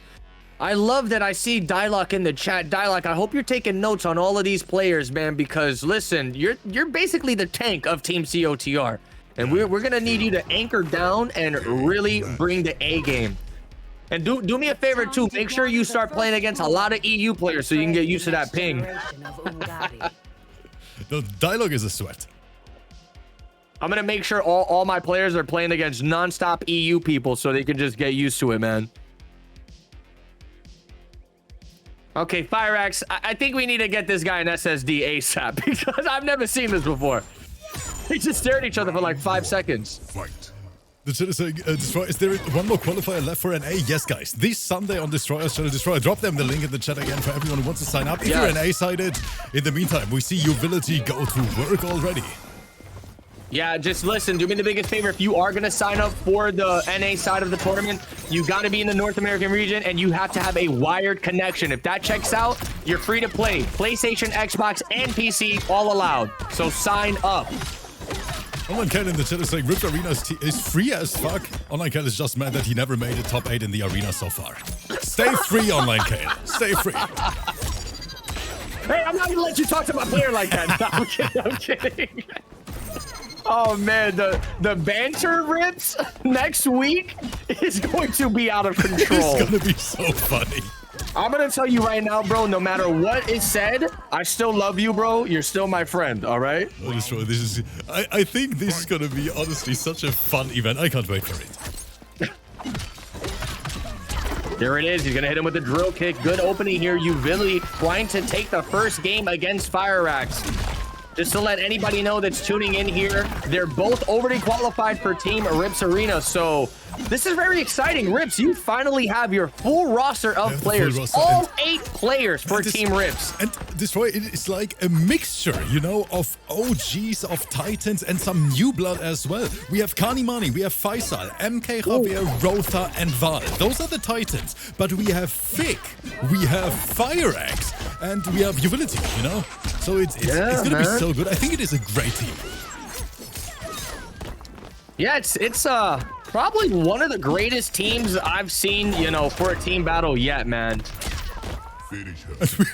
I love that I see Dialogue in the chat. Dialogue, I hope you're taking notes on all of these players, man, because listen, you're basically the tank of Team COTR. And we're gonna need you to anchor down and really bring the A game. And do me a favor too, make sure you start playing against a lot of EU players so you can get used to that ping. No, Dialogue is a sweat. I'm gonna make sure all my players are playing against non-stop EU people so they can just get used to it, man. Okay, FIREAXE, I think we need to get this guy an SSD ASAP because I've never seen this before. They just stare at each other for like 5 seconds. Fight. The chat is saying, Destroyer, is there one more qualifier left for NA? Yes, guys. This Sunday on Destroyer's channel, Destroyer, drop them the link in the chat again for everyone who wants to sign up. If you're NA-sided, in the meantime, we see YUVILITY go to work already. Yeah, just listen, do me the biggest favor. If you are going to sign up for the NA side of the tournament, you got to be in the North American region and you have to have a wired connection. If that checks out, you're free to play. PlayStation, Xbox, and PC, all allowed. So sign up. Online Cal in the chat is saying, Rift Arena is free as fuck. Online Cal is just mad that he never made a top 8 in the arena so far. Stay free, Online Cal. Stay free. Hey, I'm not going to let you talk to my player like that. No, I'm kidding. I'm kidding. Oh man, the banter rips next week is going to be out of control. It's gonna be so funny. I'm gonna tell you right now, bro, no matter what is said, I still love you, bro. You're still my friend, all right? Oh, Destroy, this is, I think this is gonna be honestly such a fun event. I can't wait for it. There it is. He's gonna hit him with a drill kick. Good opening here. YUVILITY trying to take the first game against FIREAXE. Just to let anybody know that's tuning in here, they're both already qualified for Team Rips Arena. So this is very exciting. Rips, you finally have your full roster of players. All 8 players for Team Rips. And Destroy, it's like a mixture, you know, of OGs, of Titans, and some new blood as well. We have Kanimani, we have Faisal, MK Javier, Rotha, and Val. Those are the Titans. But we have Fig, we have FIREAXE, and we have YUVILITY, you know? So it's gonna be so good. I think it is a great team. Yeah, it's probably one of the greatest teams I've seen, you know, for a team battle yet, man. And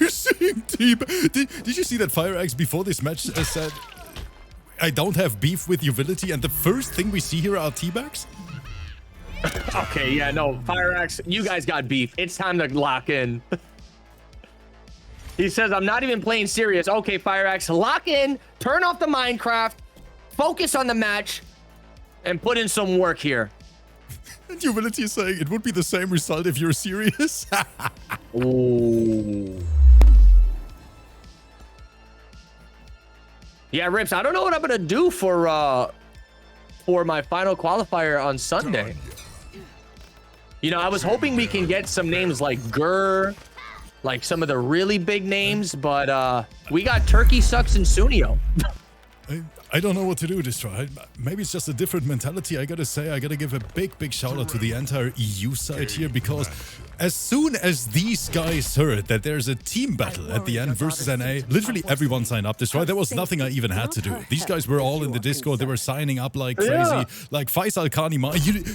we're seeing team. Did you see that FIREAXE before this match said, I don't have beef with YUVILITY, and the first thing we see here are teabags? Okay, yeah, no, FIREAXE, you guys got beef. It's time to lock in. He says, I'm not even playing serious. Okay, FIREAXE, lock in, turn off the Minecraft, focus on the match, and put in some work here. And YUVILITY is saying, it would be the same result if you're serious. Ooh. Yeah, Rips, I don't know what I'm going to do for my final qualifier on Sunday. You know, I was hoping we can get some names like Gurr, like some of the really big names, but we got Turkey Sucks and Sunio. I don't know what to do, Destroy. Maybe it's just a different mentality. I gotta say, I gotta give a big shout out to the entire EU side here, because as soon as these guys heard that there's a team battle at the end versus NA, literally everyone signed up, Destroy. There was nothing I even had to do. These guys were all in the Discord. They were signing up like crazy. Yeah. Like Faisal Kanima,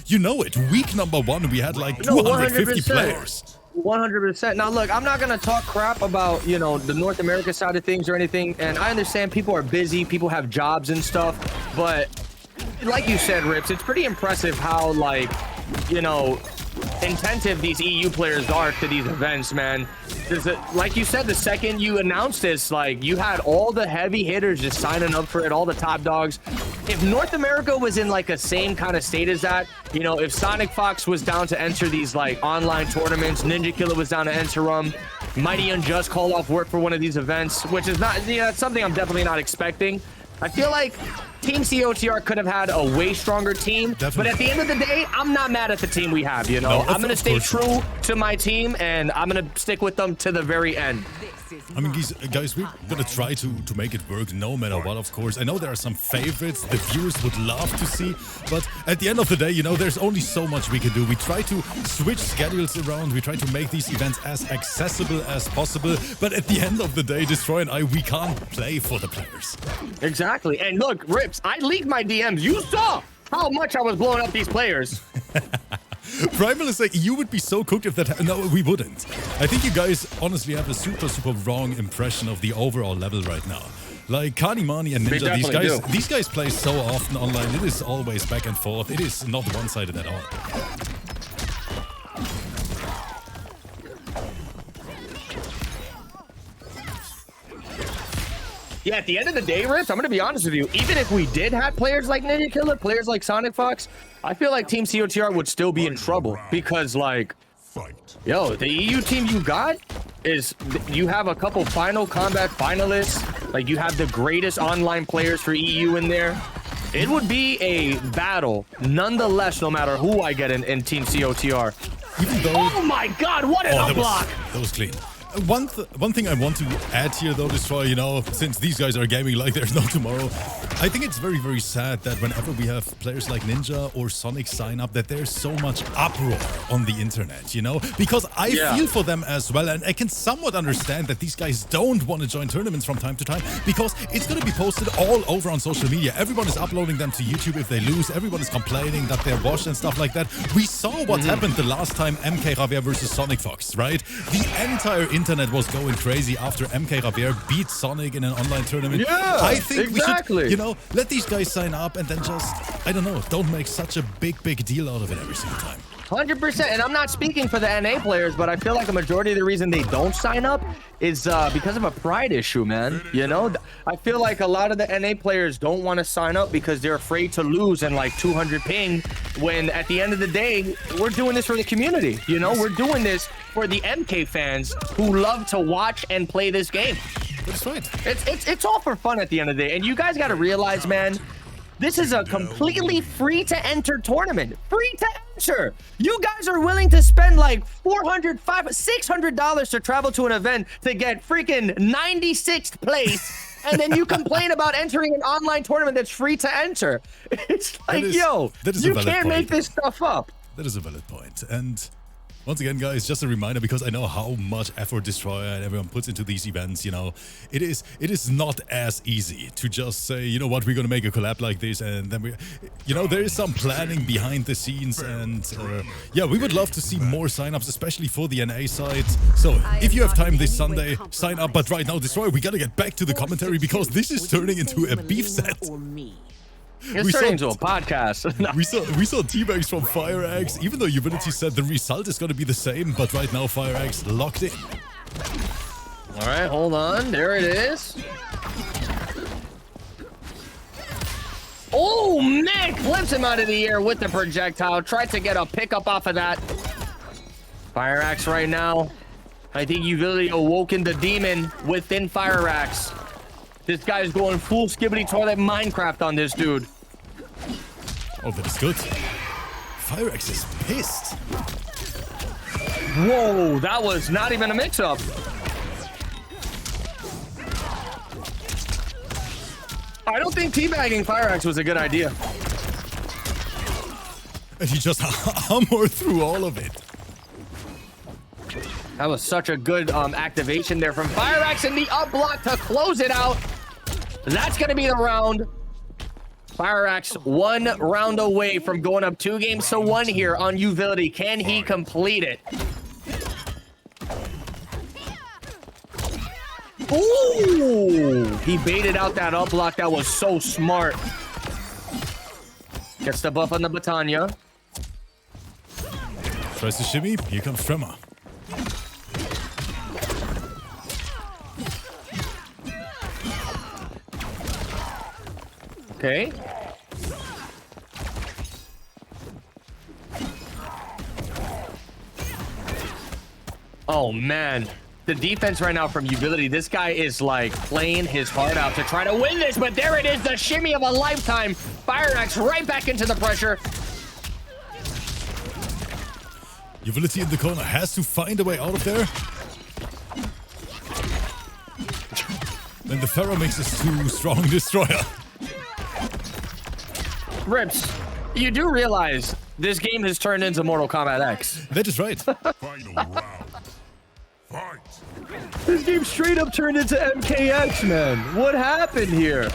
you know it. Week number 1, we had like 250 players. 100%. Now, look, I'm not going to talk crap about, you know, the North America side of things or anything. And I understand people are busy. People have jobs and stuff. But like you said, Rips, it's pretty impressive how, like, you know, attentive these EU players are to these events, man. Like you said, the second you announced this, like, you had all the heavy hitters just signing up for it, all the top dogs. If North America was in like a same kind of state as that, you know, if Sonic Fox was down to enter these like online tournaments, Ninja Killer was down to enter them, Mighty Unjust called off work for one of these events, which is not, you know, that's something I'm definitely not expecting. I feel like Team COTR could have had a way stronger team, but at the end of the day, I'm not mad at the team we have, you know? I'm going to stay true to my team, and I'm going to stick with them to the very end. I mean, guys, we're going to try to make it work no matter what, of course. I know there are some favorites the viewers would love to see, but at the end of the day, you know, there's only so much we can do. We try to switch schedules around. We try to make these events as accessible as possible, but at the end of the day, Destroy and I, we can't play for the players. Exactly. And look, Rips, I leaked my DMs. You saw how much I was blowing up these players. Primal is like, you would be so cooked if that... No, we wouldn't. I think you guys honestly have a super wrong impression of the overall level right now. Like Kanimani and Ninja, these guys play so often online. It is always back and forth. It is not one-sided at all. Yeah, at the end of the day, Rips, I'm going to be honest with you. Even if we did have players like Ninja Killer, players like Sonic Fox, I feel like Team COTR would still be in trouble because, like, yo, the EU team you got, is you have a couple Final Combat finalists. Like, you have the greatest online players for EU in there. It would be a battle, nonetheless, no matter who I get in Team COTR. Even though... Oh my God, what an unblock! That was clean. One thing I want to add here, though, Destroy, you know, since these guys are gaming like there's no tomorrow, I think it's very, very sad that whenever we have players like Ninja or Sonic sign up, that there's so much uproar on the internet, you know? Because I feel for them as well, and I can somewhat understand that these guys don't want to join tournaments from time to time, because it's going to be posted all over on social media. Everyone is uploading them to YouTube if they lose. Everyone is complaining that they're washed and stuff like that. We saw what happened the last time MK Javier versus Sonic Fox, right? The entire internet was going crazy after MK Javier beat Sonic in an online tournament. Yeah, I think we should, you know, let these guys sign up and then just, I don't know, don't make such a big deal out of it every single time. 100%, and I'm not speaking for the NA players, but I feel like a majority of the reason they don't sign up is because of a pride issue, man. You know, I feel like a lot of the NA players don't want to sign up because they're afraid to lose in like 200 ping, when at the end of the day, we're doing this for the community. You know, we're doing this for the MK fans who love to watch and play this game. That's right. It's all for fun at the end of the day, and you guys got to realize, man, this is a completely free to enter tournament. Free to enter. You guys are willing to spend like $400, $500, $600 to travel to an event to get freaking 96th place, and then you complain about entering an online tournament that's free to enter. It's like, yo, you can't make this stuff up. That is a valid point. And once again, guys, just a reminder, because I know how much effort Destroyer and everyone puts into these events, you know, it is not as easy to just say, you know what, we're going to make a collab like this, and then we, you know, there is some planning behind the scenes, and yeah, we would love to see more signups, especially for the NA side. So if you have time this Sunday, sign up. But right now, Destroyer, we got to get back to the commentary, because this is turning into a beef set. It's turning into a podcast. No. We saw teammates from FIREAXE, even though YUVILITY said the result is going to be the same, but right now FIREAXE locked in. All right, hold on. There it is. Oh, man, flips him out of the air with the projectile. Tried to get a pickup off of that. FIREAXE right now. I think YUVILITY awoken the demon within FIREAXE. This guy's going full skibbity toilet Minecraft on this dude. Oh, that is good. FIREAXE is pissed. Whoa, that was not even a mix-up. I don't think teabagging FIREAXE was a good idea. And he just hammered through all of it. That was such a good activation there from FIREAXE, and the up block to close it out. That's going to be the round. FIREAXE 1 round away from going up 2-1 here on YUVILITY. Can he complete it? Ooh! He baited out that up block. That was so smart. Gets the buff on the TANYA. Tries to shimmy. Here comes Tremor. Okay. Oh, man. The defense right now from YUVILITY, this guy is like playing his heart out to try to win this, but there it is, the shimmy of a lifetime. FIREAXE right back into the pressure. YUVILITY in the corner has to find a way out of there. Then the Pharaoh mix is too strong, Destroyer. Rips, you do realize this game has turned into Mortal Kombat X. That is right. Final round. Fight. This game straight up turned into MKX, man. What happened here?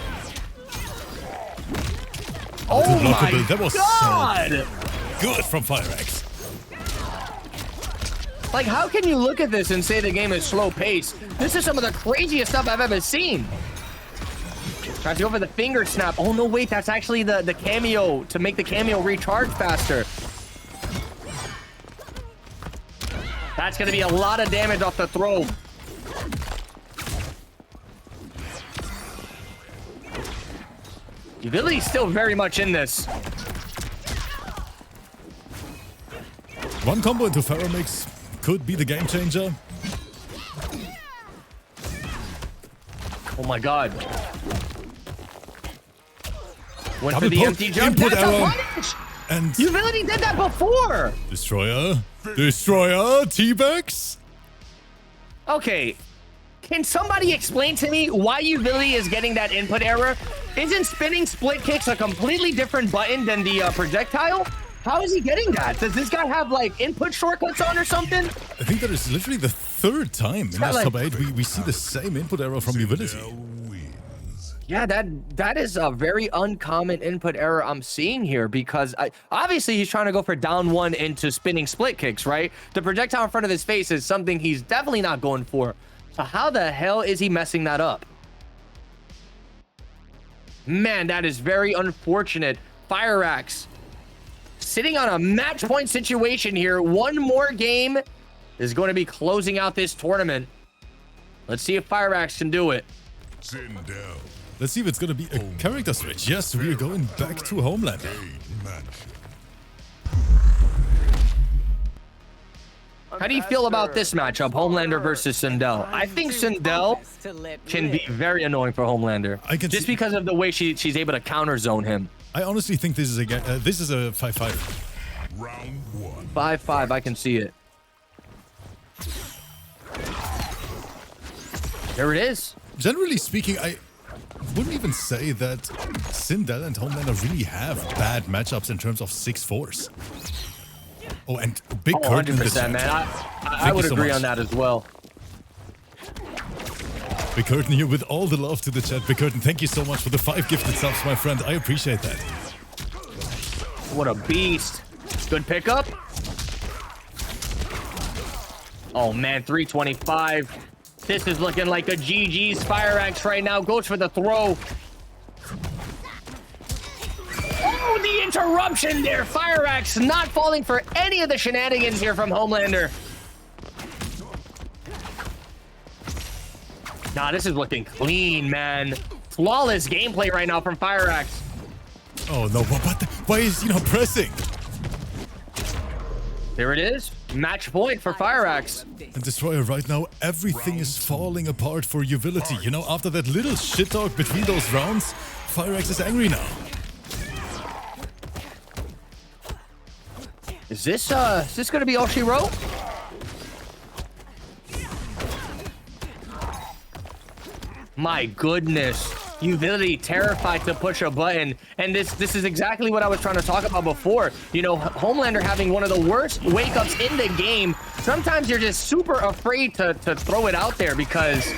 Oh my that was God! So good from FIREAXE. Like, how can you look at this and say the game is slow paced? This is some of the craziest stuff I've ever seen. Tries to go for the finger snap. Oh, no, wait. That's actually the cameo to make the cameo recharge faster. That's going to be a lot of damage off the throw. YUVILITY's still very much in this. One combo into Pharaoh mix could be the game changer. Oh my god. Went for Double the poke, empty jump. input That's a error. punish! And YUVILITY did that before! Destroyer, T-Bags. Okay. Can somebody explain to me why YUVILITY is getting that input error? Isn't spinning split kicks a completely different button than the projectile? How is he getting that? Does this guy have like input shortcuts on or something? I think that is literally the third time in this like- top 8 we see the same input error from YUVILITY. Yeah, that is a very uncommon input error I'm seeing here because obviously he's trying to go for down one into spinning split kicks, right? The projectile in front of his face is something he's definitely not going for. So how the hell is he messing that up? Man, that is very unfortunate. FIREAXE sitting on a match point situation here. One more game is going to be closing out this tournament. Let's see if FIREAXE can do it. SINDEL. Let's see if it's going to be a character switch. Yes, we're going back to Homelander. How do you feel about this matchup, Homelander versus SINDEL? I think SINDEL can be very annoying for Homelander, just because of the way she's able to counter zone him. I honestly think this is a 5-5. Round 1. 5-5, I can see it. There it is. Generally speaking, I wouldn't even say that SINDEL and Homelander really have bad matchups in terms of 6-4s. Oh, and big curtain in the 100%, chat. man. I would agree on that as well. Big curtain here with all the love to the chat. Big curtain, thank you so much for the 5 gifted subs, my friend. I appreciate that. What a beast. Good pickup. Oh, man, 325. This is looking like a GG's. FIREAXE right now goes for the throw. Oh, the interruption there. FIREAXE not falling for any of the shenanigans here from Homelander. Nah, this is looking clean, man. Flawless gameplay right now from FIREAXE. Oh, no, why is he not pressing? There it is. Match point for FIREAXE. And Destroyer, right now, everything is falling apart for YUVILITY. You know, after that little shit talk between those rounds, FIREAXE is angry now. Is this gonna be Oshiro? My goodness. YUVILITY terrified to push a button, and this is exactly what I was trying to talk about before. You know, Homelander having one of the worst wake-ups in the game. Sometimes you're just super afraid to throw it out there because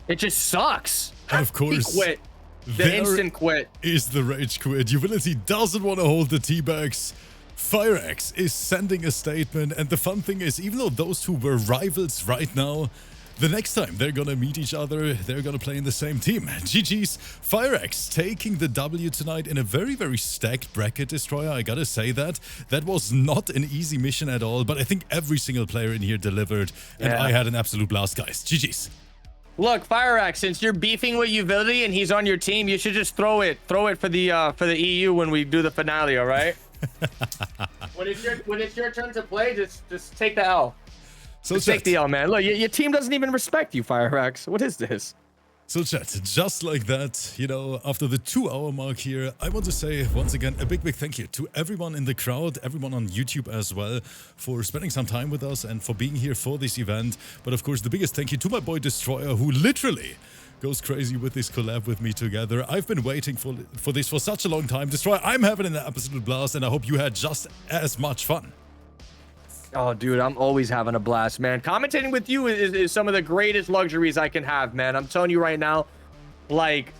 it just sucks. And of course, He quit. The instant quit. Is the rage quit. YUVILITY doesn't want to hold the T-Bags. FIREAXE is sending a statement, and the fun thing is, even though those two were rivals right now, the next time they're gonna meet each other, they're gonna play in the same team. GG's. FIREAXE taking the W tonight in a very, very stacked bracket, Destroyer. I gotta say that. That was not an easy mission at all, but I think every single player in here delivered, and I had an absolute blast, guys. GG's. Look, FIREAXE, since you're beefing with YUVILITY and he's on your team, you should just throw it for the EU when we do the finale, all right? when it's your turn to play, just take the L. So Just take the L, man. Look, your team doesn't even respect you, FIREAXE. What is this? So chat, just like that, you know, after the 2-hour mark here, I want to say once again a big thank you to everyone in the crowd, everyone on YouTube as well, for spending some time with us and for being here for this event. But of course, the biggest thank you to my boy Destroyer, who literally goes crazy with this collab with me together. I've been waiting for this for such a long time. Destroyer, I'm having an absolute blast, and I hope you had just as much fun. Oh, dude, I'm always having a blast, man. Commentating with you is some of the greatest luxuries I can have, man. I'm telling you right now, like,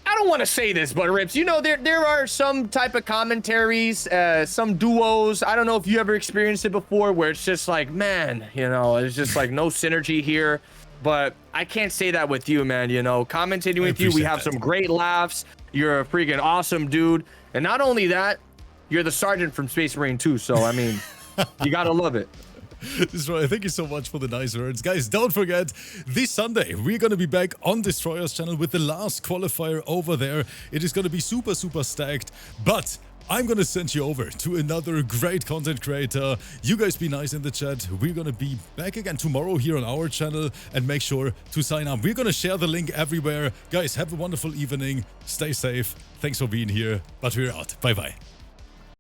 I don't want to say this, but Rips, you know, there are some type of commentaries, some duos. I don't know if you ever experienced it before, where it's just like, man, you know, it's just like no synergy here. But I can't say that with you, man. You know, commentating with you, we have some great laughs. You're a freaking awesome dude. And not only that, you're the sergeant from Space Marine 2. So, I mean... You gotta love it. Destroyer, thank you so much for the nice words. Guys, don't forget, this Sunday, we're going to be back on Destroyer's channel with the last qualifier over there. It is going to be super, super stacked. But I'm gonna send you over to another great content creator. You guys be nice in the chat. We're gonna be back again tomorrow here on our channel, and make sure to sign up. We're gonna share the link everywhere. Guys, have a wonderful evening. Stay safe. Thanks for being here, but we're out. Bye bye.